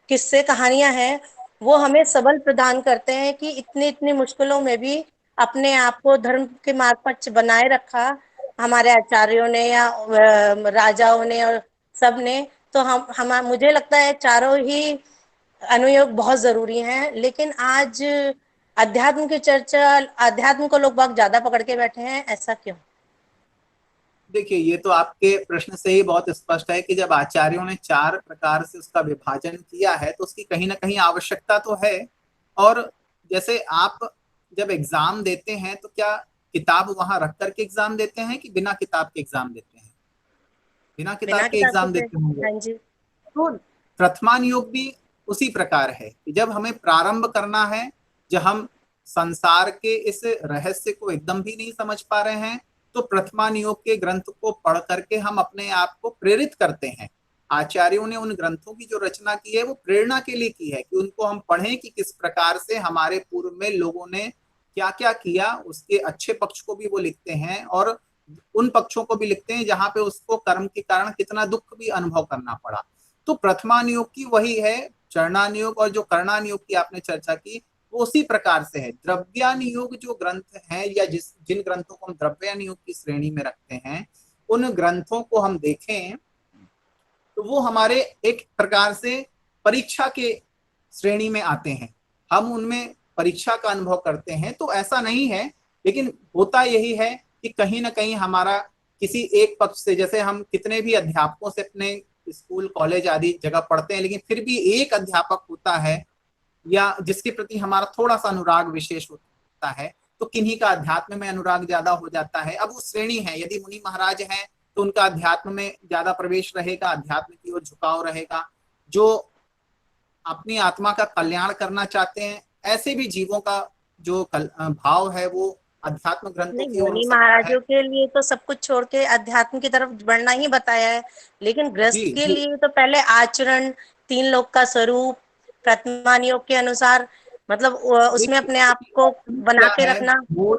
किस्से कहानियां हैं वो हमें सबल प्रदान करते हैं कि इतनी इतनी मुश्किलों में भी अपने आप को धर्म के मार्ग पर बनाए रखा हमारे आचार्यों ने या राजाओं ने और सब ने। तो हम मुझे लगता है चारों ही अनुयोग बहुत जरूरी हैं, लेकिन आज अध्यात्म की चर्चा, अध्यात्म को लोग बहुत ज्यादा पकड़ के बैठे हैं, ऐसा क्यों? देखिए, ये तो आपके प्रश्न से ही बहुत स्पष्ट है कि जब आचार्यों ने 4 प्रकार से उसका विभाजन किया है तो उसकी कहीं ना कहीं आवश्यकता तो है। और जैसे आप जब एग्जाम देते हैं तो क्या किताब वहां रख करके एग्जाम देते हैं कि बिना किताब के एग्जाम देते हैं? बिना किताब के एग्जाम देते होंगे। तो प्रथमानुयोग भी उसी प्रकार है कि जब हमें प्रारंभ करना है, जब हम संसार के इस रहस्य को एकदम भी नहीं समझ पा रहे हैं, तो प्रथमानुयोग के ग्रंथ को पढ़ करके हम अपने आप को प्रेरित करते हैं। आचार्यों ने उन ग्रंथों की जो रचना की है वो प्रेरणा के लिए की है कि उनको हम पढ़ें कि किस प्रकार से हमारे पूर्व में लोगों ने क्या क्या किया। उसके अच्छे पक्ष को भी वो लिखते हैं और उन पक्षों को भी लिखते हैं जहां पे उसको कर्म के कारण कितना दुख भी अनुभव करना पड़ा। तो प्रथमानुयोग की वही है। चरणानुयोग और जो कर्णानुयोग की आपने चर्चा की वो उसी प्रकार से है। द्रव्यानुयोग जो ग्रंथ हैं या जिन ग्रंथों को हम द्रव्यानुयोग की श्रेणी में रखते हैं, उन ग्रंथों को हम देखें तो वो हमारे एक प्रकार से परीक्षा के श्रेणी में आते हैं। हम उनमें परीक्षा का अनुभव करते हैं। तो ऐसा नहीं है लेकिन होता यही है कि कहीं ना कहीं हमारा किसी एक पक्ष से, जैसे हम कितने भी अध्यापकों से अपने स्कूल कॉलेज आदि जगह पढ़ते हैं, लेकिन फिर भी एक अध्यापक होता है या जिसके प्रति हमारा थोड़ा सा अनुराग विशेष होता है, तो किन्हीं का अध्यात्म में अनुराग ज्यादा हो जाता है। अब वो श्रेणी है, यदि मुनि महाराज हैं तो उनका अध्यात्म में ज्यादा प्रवेश रहेगा, अध्यात्म की ओर झुकाव रहेगा। जो अपनी आत्मा का कल्याण करना चाहते हैं, ऐसे भी जीवों का जो भाव है वो अध्यात्म ग्रंथों नहीं, की ओर हो मुनि सकता है। महाराजों के लिए तो सब कुछ छोड़ के अध्यात्म की तरफ बढ़ना ही बताया है, लेकिन गृहस्थ जी के जी लिए तो पहले आचरण, 3 लोक का स्वरूप, प्रतिमान योग के अनुसार, मतलब उसमें देखिए अपने आप को बना क्या के है रखना। वो,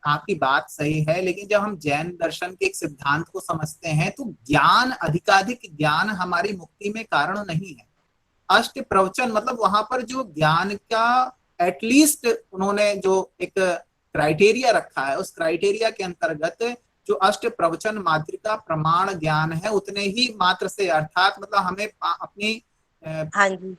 आपकी बात सही है, लेकिन जब हम जैन दर्शन के एक सिद्धांत को समझते हैं तो ज्ञान, अधिकाधिक ज्ञान हमारी मुक्ति में कारण नहीं है। अष्ट प्रवचन मतलब वहां पर जो ज्ञान का एटलीस्ट उन्होंने जो एक क्राइटेरिया रखा है, उस क्राइटेरिया के अंतर्गत जो अष्ट प्रवचन मात्र का प्रमाण ज्ञान है, उतने ही मात्र से, अर्थात मतलब हमें अपनी हाँ जी,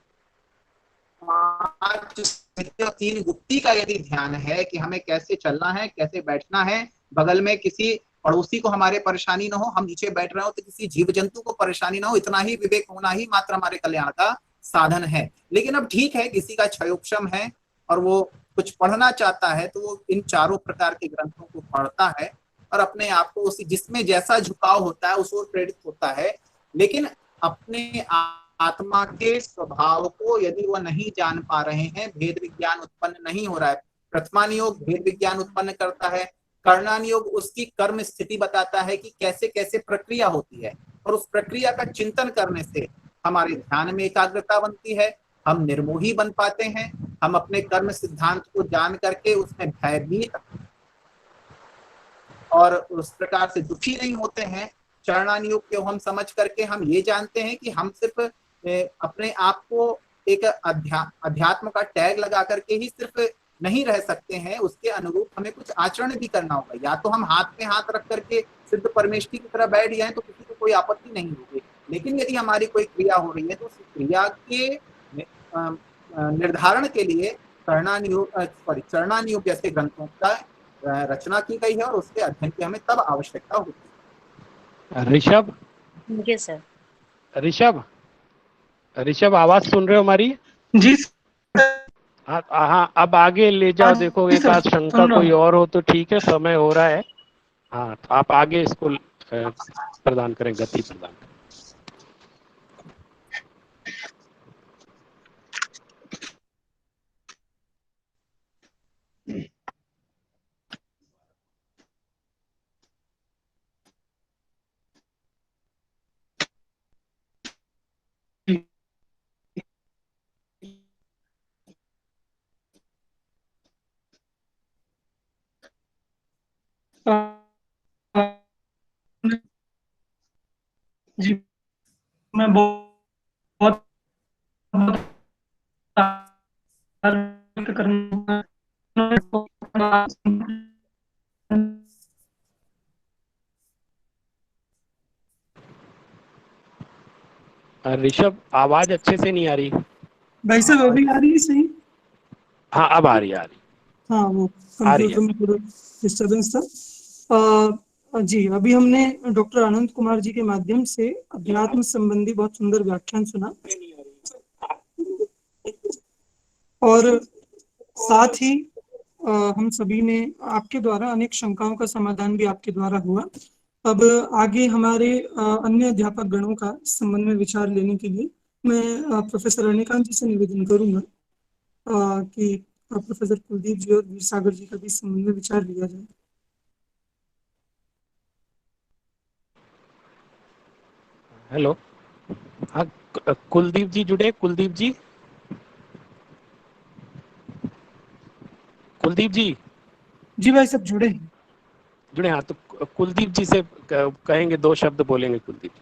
3 गुप्ती का यदि ध्यान है कि हमें कैसे चलना है, कैसे बैठना है, बगल में किसी पड़ोसी को हमारे परेशानी ना हो, हम नीचे बैठ रहे हो तो किसी जीव जंतु को परेशानी ना हो, इतना ही विवेक होना ही मात्र हमारे कल्याण का साधन है। लेकिन अब ठीक है, किसी का क्षयोक्षम है और वो कुछ पढ़ना चाहता है तो वो इन चारों प्रकार के ग्रंथों को पढ़ता है और अपने आप को उसी, जिसमें जैसा झुकाव होता है उस ओर प्रेरित होता है। लेकिन अपने आत्मा के स्वभाव को यदि वह नहीं जान पा रहे हैं, भेद विज्ञान उत्पन्न नहीं हो रहा है। प्रथमान योग भेद विज्ञान उत्पन्न करता है, कर्णान योग उसकी कर्म स्थिति बताता है कि कैसे कैसे प्रक्रिया होती है, और उस प्रक्रिया का चिंतन करने से हमारे ध्यान में एकाग्रता बनती है, हम निर्मोही बन पाते हैं, हम अपने कर्म सिद्धांत को जान करके उसमें भयभीत और उस प्रकार से दुखी नहीं होते हैं। चरणान योग को हम समझ करके हम ये जानते हैं कि हम सिर्फ अपने आप को एक अध्यात्म का टैग लगा करके ही सिर्फ नहीं रह सकते हैं, उसके अनुरूप हमें कुछ आचरण भी करना होगा। या तो हम हाथ में हाथ रख करके सिद्ध परमेष्ठी की तरह बैठ जाएं तो किसी को कोई आपत्ति नहीं होगी, लेकिन यदि हमारी कोई क्रिया हो रही है तो उस क्रिया के निर्धारण के लिए चरणान योग जैसे ग्रंथों का रचना की गई है और उसके अध्ययन की हमें तब आवश्यकता होती है। ऋषभ, जी सर। ऋषभ आवाज सुन रहे हो हमारी? जी हाँ हाँ, अब आगे ले जाओ, देखो एक आध शंका कोई और हो तो ठीक है, समय हो रहा है। हाँ, तो आप आगे इसको प्रदान करें, गति प्रदान करें। जी मैं बहुत करना ऋषभ आवाज अच्छे से नहीं आ रही। भाई साहब अभी आ रही है सही? हाँ अब आ रही है, हाँ, वो कंप्यूटर में थोड़ा डिस्टर्बेंस था। जी अभी हमने डॉक्टर आनंद कुमार जी के माध्यम से अध्यात्म संबंधी बहुत सुंदर व्याख्यान सुना, और साथ ही हम सभी ने आपके द्वारा अनेक शंकाओं का समाधान भी आपके द्वारा हुआ। अब आगे हमारे अन्य अध्यापक गणों का संबंध में विचार लेने के लिए मैं प्रोफेसर रजनीकांत जी से निवेदन करूंगा कि प्रोफेसर कुलदीप जी और वीर सागर जी का भी संबंध में विचार लिया जाए। हेलो, हाँ कुलदीप जी जुड़े? कुलदीप जी, कुलदीप जी जी भाई सब जुड़े हैं। जुड़े? हाँ, तो कुलदीप जी से कहेंगे, 2 शब्द बोलेंगे कुलदीप जी।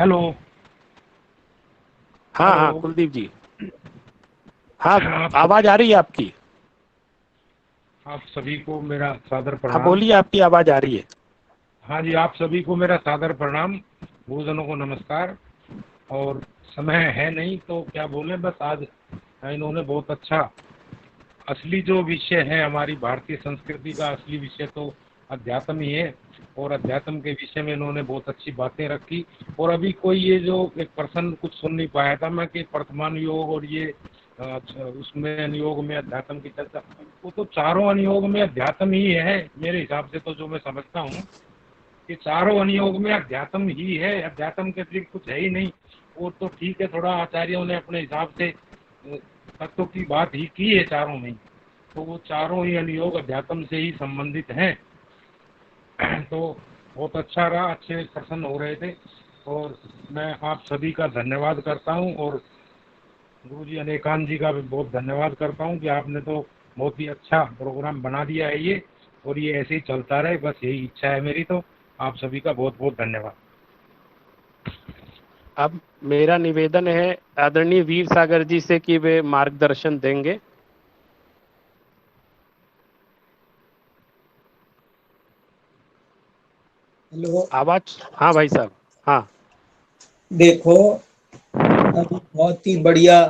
हेलो। हाँ हाँ कुलदीप जी, हाँ आवाज आ रही है आपकी? आप सभी को मेरा सादर हाँ प्रणाम। बोलिए, आपकी आवाज आ रही है। हाँ जी, आप सभी को मेरा सादर प्रणाम, गुरुजनों को नमस्कार। और समय है नहीं तो क्या बोले, बस आज इन्होंने बहुत अच्छा, असली जो विषय है हमारी भारतीय संस्कृति का असली विषय तो अध्यात्म ही है, और अध्यात्म के विषय में इन्होंने बहुत अच्छी बातें रखी। और अभी कोई ये जो एक पर्सन कुछ सुन नहीं पाया था मैं कि वर्तमान योग और ये उसमें अनुयोग में अध्यात्म की चर्चा, वो तो चारों अनुयोग में अध्यात्म ही है मेरे हिसाब से, तो जो मैं समझता हूँ कि चारों अनुयोग में अध्यात्म ही है, अध्यात्म के अतिरिक्त कुछ है ही नहीं। वो तो ठीक है, थोड़ा आचार्यों ने अपने हिसाब से तत्व की बात ही की है चारों में, तो वो चारों ही अनुयोग अध्यात्म से ही संबंधित हैं। तो बहुत अच्छा रहा, अच्छे प्रसन्न हो रहे थे, और मैं आप सभी का धन्यवाद करता हूँ, और गुरु जी अनेकांत जी का भी बहुत धन्यवाद करता हूँ कि आपने तो बहुत ही अच्छा प्रोग्राम बना दिया है ये, और ये ऐसे ही चलता रहे, बस यही इच्छा है मेरी। तो आप सभी का बहुत बहुत धन्यवाद। अब मेरा निवेदन है आदरणीय वीर सागर जी से कि वे मार्गदर्शन देंगे। हेलो, आवाज? हाँ भाई साहब। हाँ, देखो अभी बहुत ही बढ़िया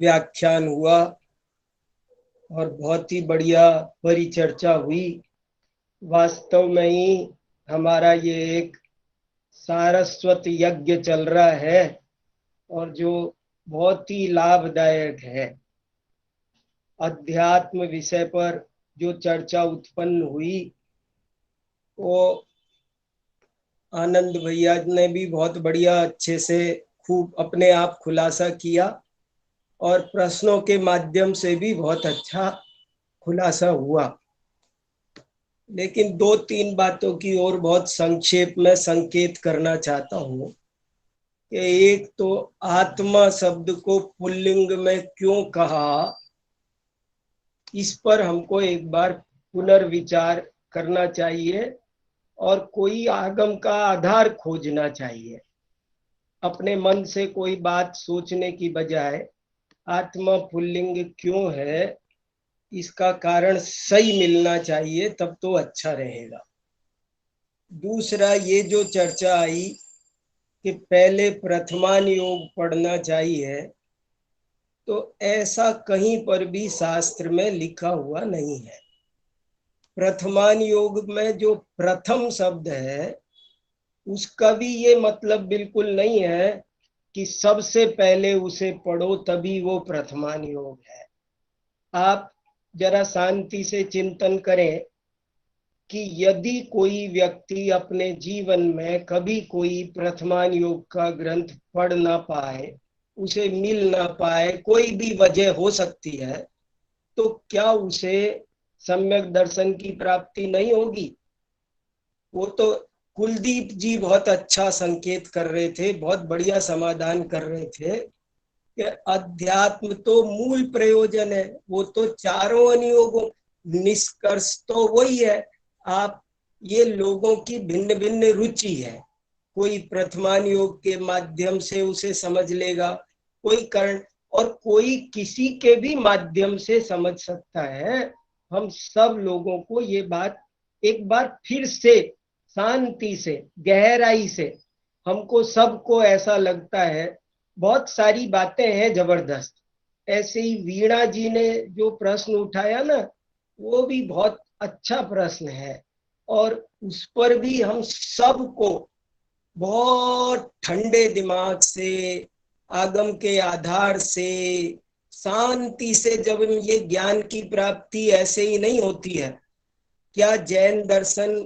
व्याख्यान हुआ और बहुत ही बढ़िया परिचर्चा हुई। वास्तव में ही हमारा ये एक सारस्वत यज्ञ चल रहा है और जो बहुत ही लाभदायक है। अध्यात्म विषय पर जो चर्चा उत्पन्न हुई वो आनंद भैया ने भी बहुत बढ़िया अच्छे से खूब अपने आप खुलासा किया और प्रश्नों के माध्यम से भी बहुत अच्छा खुलासा हुआ। लेकिन दो तीन बातों की ओर बहुत संक्षेप में संकेत करना चाहता हूँ कि एक तो आत्मा शब्द को पुल्लिंग में क्यों कहा, इस पर हमको एक बार पुनर्विचार करना चाहिए और कोई आगम का आधार खोजना चाहिए। अपने मन से कोई बात सोचने की बजाय आत्मा पुल्लिंग क्यों है इसका कारण सही मिलना चाहिए, तब तो अच्छा रहेगा। दूसरा, ये जो चर्चा आई कि पहले प्रथमान योग पढ़ना चाहिए, तो ऐसा कहीं पर भी शास्त्र में लिखा हुआ नहीं है। प्रथमान योग में जो प्रथम शब्द है उसका भी ये मतलब बिल्कुल नहीं है कि सबसे पहले उसे पढ़ो तभी वो प्रथमान योग है। आप जरा शांति से चिंतन करें कि यदि कोई व्यक्ति अपने जीवन में कभी कोई प्रथमान योग का ग्रंथ पढ़ ना पाए, उसे मिल ना पाए, कोई भी वजह हो सकती है, तो क्या उसे सम्यक दर्शन की प्राप्ति नहीं होगी? वो तो कुलदीप जी बहुत अच्छा संकेत कर रहे थे, बहुत बढ़िया समाधान कर रहे थे कि अध्यात्म तो मूल प्रयोजन है, वो तो चारों अनुयोगों, निष्कर्ष तो वही है। आप ये लोगों की भिन्न भिन्न रुचि है, कोई प्रथमान योग के माध्यम से उसे समझ लेगा, कोई कर्ण, और कोई किसी के भी माध्यम से समझ सकता है। हम सब लोगों को ये बात एक बार फिर से शांति से गहराई से, हमको सबको ऐसा लगता है बहुत सारी बातें हैं जबरदस्त। ऐसे ही वीणा जी ने जो प्रश्न उठाया ना, वो भी बहुत अच्छा प्रश्न है और उस पर भी हम सबको बहुत ठंडे दिमाग से, आगम के आधार से, शांति से, जब ये ज्ञान की प्राप्ति ऐसे ही नहीं होती है। क्या जैन दर्शन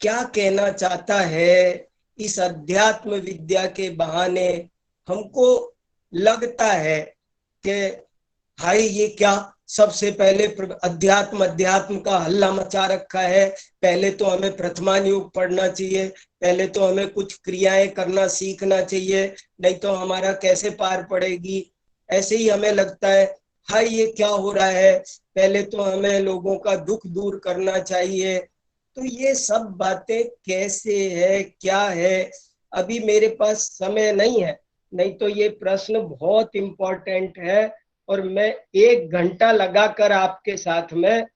क्या कहना चाहता है, इस अध्यात्म विद्या के बहाने हमको लगता है कि हाय ये क्या, सबसे पहले अध्यात्म का हल्ला मचा रखा है, पहले तो हमें प्रथमान योग पढ़ना चाहिए, पहले तो हमें कुछ क्रियाएं करना सीखना चाहिए, नहीं तो हमारा कैसे पार पड़ेगी। ऐसे ही हमें लगता है हाय ये क्या हो रहा है, पहले तो हमें लोगों का दुख दूर करना चाहिए। तो ये सब बातें कैसे है, क्या है, अभी मेरे पास समय नहीं है, नहीं तो ये प्रश्न बहुत इंपॉर्टेंट है और मैं 1 घंटा लगाकर आपके साथ में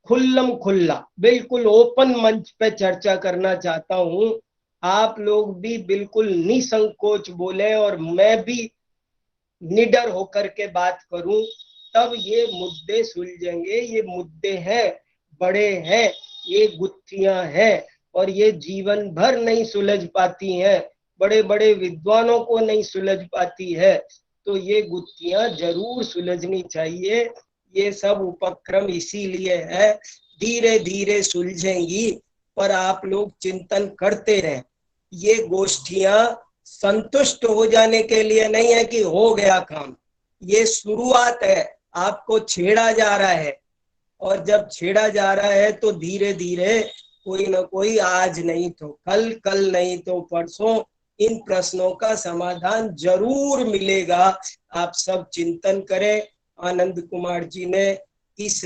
खुल्लम खुल्ला बिल्कुल ओपन मंच पे चर्चा करना चाहता हूँ। आप लोग भी बिल्कुल निसंकोच बोले और मैं भी निडर होकर के बात करूं, तब ये मुद्दे सुलझेंगे। ये मुद्दे हैं, बड़े हैं, ये गुत्थियां हैं और ये जीवन भर नहीं सुलझ पाती हैं, बड़े बड़े विद्वानों को नहीं सुलझ पाती है। तो ये गुत्थियां जरूर सुलझनी चाहिए। ये सब उपक्रम इसीलिए है, धीरे धीरे सुलझेंगी, पर आप लोग चिंतन करते रहें। ये गोष्ठियां संतुष्ट हो जाने के लिए नहीं है कि हो गया काम, ये शुरुआत है, आपको छेड़ा जा रहा है। और जब छेड़ा जा रहा है तो धीरे धीरे कोई ना कोई, आज नहीं तो कल, कल नहीं तो परसों, इन प्रश्नों का समाधान जरूर मिलेगा। आप सब चिंतन करें। आनंद कुमार जी ने इस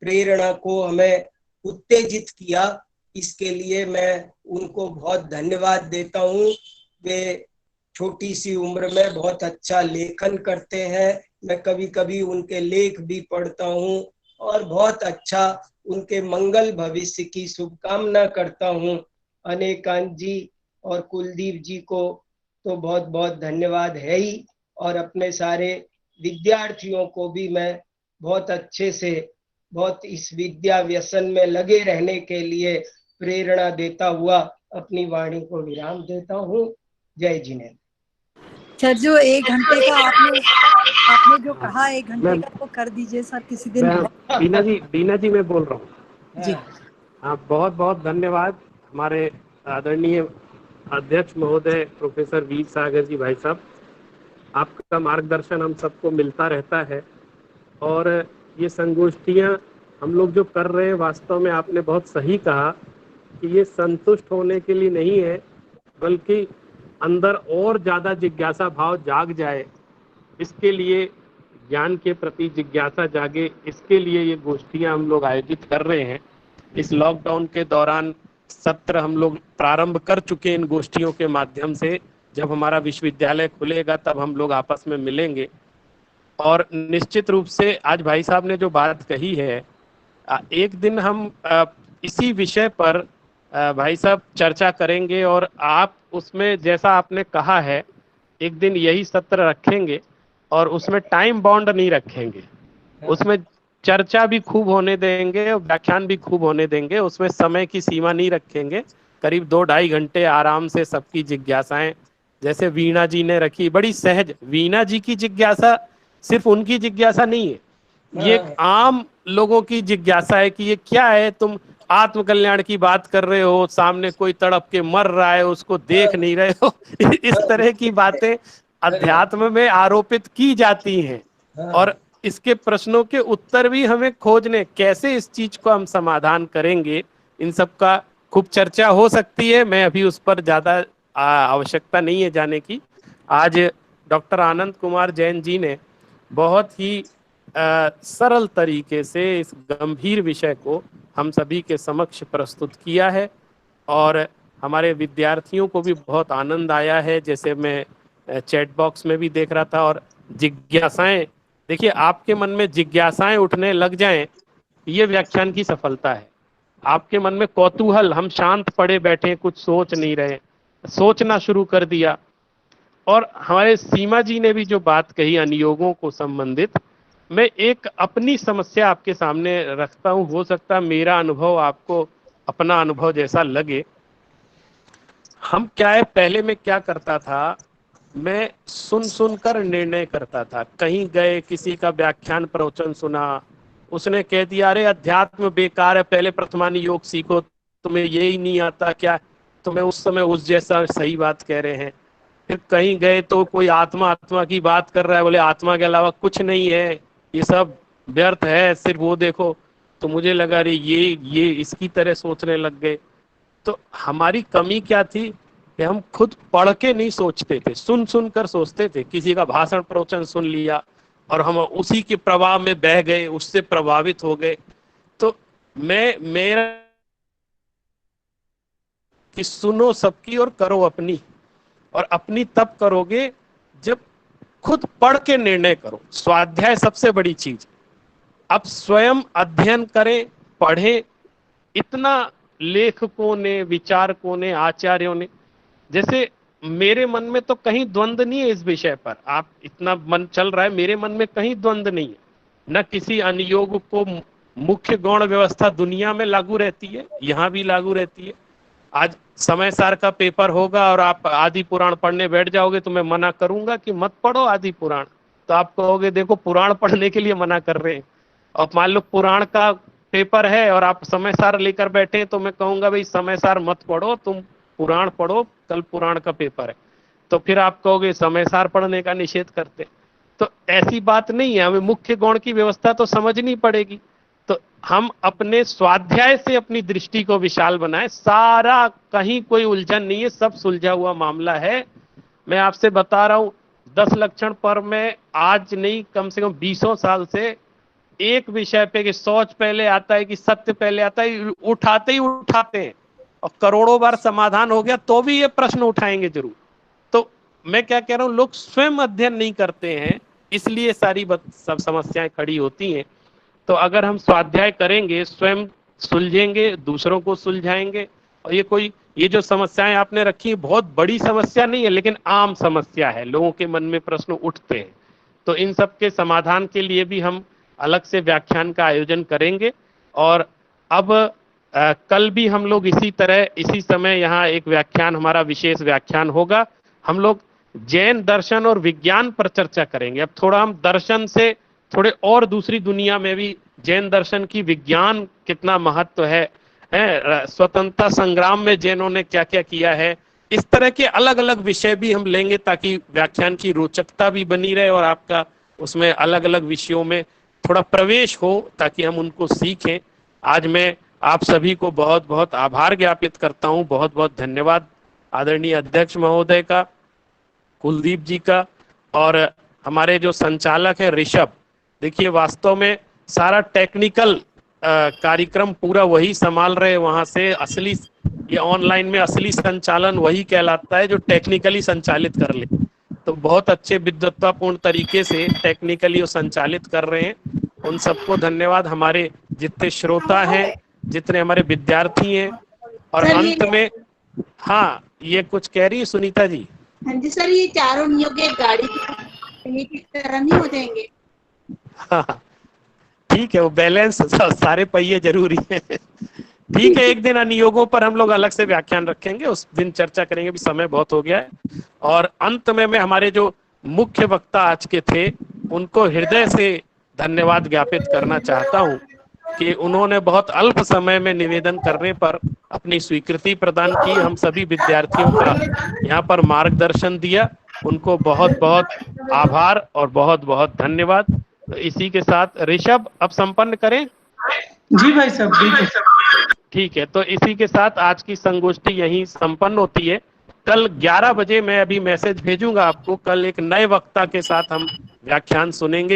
प्रेरणा को हमें उत्तेजित किया, इसके लिए मैं उनको बहुत धन्यवाद देता हूँ। वे छोटी सी उम्र में बहुत अच्छा लेखन करते हैं, मैं कभी कभी उनके लेख भी पढ़ता हूँ और बहुत अच्छा उनके मंगल भविष्य की शुभकामना करता हूँ। अनेकांत जी और कुलदीप जी को तो बहुत बहुत धन्यवाद है ही, और अपने सारे विद्यार्थियों को भी मैं बहुत अच्छे से, बहुत इस विद्या व्यसन में लगे रहने के लिए प्रेरणा देता हुआ अपनी वाणी को विराम देता हूँ। जय जिनेन्द्र। सर, जो 1 घंटे का आपने जो कहा 1 घंटे का, वो कर दीजिए सर किसी दिन। बीना जी मैं बोल रहा हूँ जी। हाँ, बहुत बहुत धन्यवाद हमारे आदरणीय अध्यक्ष महोदय प्रोफेसर वीर सागर जी। भाई साहब, आपका मार्गदर्शन हम सबको मिलता रहता है और ये संगोष्ठियाँ हम लोग जो कर रहे हैं, वास्तव में आपने बहुत सही कहा कि ये संतुष्ट होने के लिए नहीं है, बल्कि अंदर और ज़्यादा जिज्ञासा भाव जाग जाए, इसके लिए, ज्ञान के प्रति जिज्ञासा जागे, इसके लिए ये गोष्ठियाँ हम लोग आयोजित कर रहे हैं। इस लॉकडाउन के दौरान सत्र हम लोग प्रारंभ कर चुके हैं इन गोष्ठियों के माध्यम से। जब हमारा विश्वविद्यालय खुलेगा तब हम लोग आपस में मिलेंगे। और निश्चित रूप से आज भाई साहब ने जो बात कही है, एक दिन हम इसी विषय पर भाई साहब चर्चा करेंगे और आप उसमें, जैसा आपने कहा है, एक दिन यही सत्र रखेंगे और उसमें टाइम बाउंड नहीं रखेंगे, उसमें चर्चा भी खूब होने देंगे और व्याख्यान भी खूब होने देंगे, उसमें समय की सीमा नहीं रखेंगे। करीब 2-2.5 घंटे आराम से सबकी जिज्ञासाएं, जैसे वीणा जी ने रखी, बड़ी सहज। वीणा जी की जिज्ञासा सिर्फ उनकी जिज्ञासा नहीं है, ये एक आम लोगों की जिज्ञासा है कि ये क्या है, तुम आत्मकल्याण की बात कर रहे हो, सामने कोई तड़प के मर रहा है, उसको देख नहीं रहे हो। इस तरह की बातें अध्यात्म में आरोपित की जाती हैं और इसके प्रश्नों के उत्तर भी हमें खोजने, कैसे इस चीज को हम समाधान करेंगे, इन सब का खूब चर्चा हो सकती है। मैं अभी उस पर ज्यादा आवश्यकता नहीं है जाने की। आज डॉक्टर आनंद कुमार जैन जी ने बहुत ही सरल तरीके से इस गंभीर विषय को हम सभी के समक्ष प्रस्तुत किया है और हमारे विद्यार्थियों को भी बहुत आनंद आया है, जैसे मैं चैट बॉक्स में भी देख रहा था। और जिज्ञासाएं, देखिए, आपके मन में जिज्ञासाएं उठने लग जाएं, ये व्याख्यान की सफलता है। आपके मन में कौतूहल, हम शांत पड़े बैठे कुछ सोच नहीं रहे, सोचना शुरू कर दिया। और हमारे सीमा जी ने भी जो बात कही अनुयोगों को संबंधित, मैं एक अपनी समस्या आपके सामने रखता हूँ, हो सकता है मेरा अनुभव आपको अपना अनुभव जैसा लगे। हम क्या है, पहले मैं क्या करता था, मैं सुन कर निर्णय करता था। कहीं गए, किसी का व्याख्यान प्रवचन सुना, उसने कह दिया अरे अध्यात्म बेकार है, पहले प्रथमानी योग सीखो, तुम्हें यही नहीं आता क्या, तो मैं उस समय उस जैसा सही बात कह रहे हैं। फिर कहीं गए तो कोई आत्मा की बात कर रहा है, बोले आत्मा के अलावा कुछ नहीं है, ये सब व्यर्थ है, सिर्फ वो देखो। तो मुझे लगा अरे ये इसकी तरह सोचने लग गए। तो हमारी कमी क्या थी कि हम खुद पढ़ के नहीं सोचते थे, सुन कर सोचते थे। किसी का भाषण प्रवचन सुन लिया और हम उसी के प्रभाव में बह गए, उससे प्रभावित हो गए। तो मेरा कि सुनो सबकी और करो अपनी, और अपनी तब करोगे जब खुद पढ़ के निर्णय करो। स्वाध्याय सबसे बड़ी चीज। अब स्वयं अध्ययन करें, पढ़ें। इतना लेखकों ने, विचारकों ने, आचार्यों ने जैसे मेरे मन में तो कहीं द्वंद्व नहीं है इस विषय पर, आप इतना मन चल रहा है, मेरे मन में कहीं द्वंद्व नहीं है, न किसी अनुयोग को मुख्य गौण व्यवस्था दुनिया में लागू रहती है, यहाँ भी लागू रहती है। आज समय सार का पेपर होगा और आप आदि पुराण पढ़ने बैठ जाओगे तो मैं मना करूंगा कि मत पढ़ो आदि पुराण, तो आप कहोगे देखो पुराण पढ़ने के लिए मना कर रहे हैं। और मान लो पुराण का पेपर है और आप समय सार लेकर बैठे हैं, तो मैं कहूंगा भाई समय सार मत पढ़ो, तुम पुराण पढ़ो, कल पुराण का पेपर है। तो फिर आप कहोगे समय सार पढ़ने का निषेध करते। तो ऐसी बात नहीं है, हमें मुख्य गौण की व्यवस्था तो समझनी पड़ेगी। तो हम अपने स्वाध्याय से अपनी दृष्टि को विशाल बनाएं, सारा कहीं कोई उलझन नहीं है, सब सुलझा हुआ मामला है। मैं आपसे बता रहा हूं 10 लक्षण पर मैं आज नहीं कम से कम 20 साल से एक विषय पे कि सोच पहले आता है कि सत्य पहले आता है, उठाते ही उठाते हैं और करोड़ों बार समाधान हो गया तो भी ये प्रश्न उठाएंगे जरूर। तो मैं क्या कह रहा हूं, लोग स्वयं अध्ययन नहीं करते हैं, इसलिए सारी सब समस्याएं खड़ी होती हैं। तो अगर हम स्वाध्याय करेंगे, स्वयं सुलझेंगे, दूसरों को सुलझाएंगे। और ये जो समस्याएं आपने रखी बहुत बड़ी समस्या नहीं है, लेकिन आम समस्या है, लोगों के मन में प्रश्न उठते हैं। तो इन सब के समाधान के लिए भी हम अलग से व्याख्यान का आयोजन करेंगे। और अब कल भी हम लोग इसी तरह इसी समय यहाँ एक व्याख्यान, हमारा विशेष व्याख्यान होगा। हम लोग जैन दर्शन और विज्ञान पर चर्चा करेंगे। अब थोड़ा हम दर्शन से थोड़े और दूसरी दुनिया में भी जैन दर्शन की विज्ञान कितना महत्व है, स्वतंत्रता संग्राम में जैनों ने क्या क्या किया है, इस तरह के अलग अलग विषय भी हम लेंगे ताकि व्याख्यान की रोचकता भी बनी रहे और आपका उसमें अलग अलग विषयों में थोड़ा प्रवेश हो ताकि हम उनको सीखें। आज मैं आप सभी को बहुत बहुत आभार ज्ञापित करता हूं, बहुत बहुत धन्यवाद आदरणीय अध्यक्ष महोदय का, कुलदीप जी का, और हमारे जो संचालक है ऋषभ। देखिए वास्तव में सारा टेक्निकल कार्यक्रम पूरा वही संभाल रहे, वहां से असली ये ऑनलाइन में असली संचालन वही कहलाता है जो टेक्निकली संचालित कर ले। तो बहुत अच्छे विद्वत्तापूर्ण तरीके से टेक्निकली वो संचालित कर रहे हैं, उन सबको धन्यवाद। हमारे जितने श्रोता हैं, जितने हमारे विद्यार्थी हैं, और अंत में हाँ ये कुछ कह रही है सुनीता जी। हाँ जी सर, ये चारों नियोग एक गाड़ी की तरह नहीं हो जाएंगे? हाँ ठीक है, वो बैलेंस सारे पहिए जरूरी है। ठीक है, एक दिन अनुयोगों पर हम लोग अलग से व्याख्यान रखेंगे, उस दिन चर्चा करेंगे, भी समय बहुत हो गया है। और अंत में मैं हमारे जो मुख्य वक्ता आज के थे उनको हृदय से धन्यवाद ज्ञापित करना चाहता हूं कि उन्होंने बहुत अल्प समय में निवेदन करने पर अपनी स्वीकृति प्रदान की, हम सभी विद्यार्थियों का यहाँ पर मार्गदर्शन दिया, उनको बहुत बहुत आभार और बहुत बहुत धन्यवाद। तो इसी के साथ ऋषभ अब संपन्न करें। जी भाई साहब, ठीक है, तो इसी के साथ आज की संगोष्ठी यहीं संपन्न होती है। कल 11 बजे मैं अभी मैसेज भेजूंगा आपको, कल एक नए वक्ता के साथ हम व्याख्यान सुनेंगे।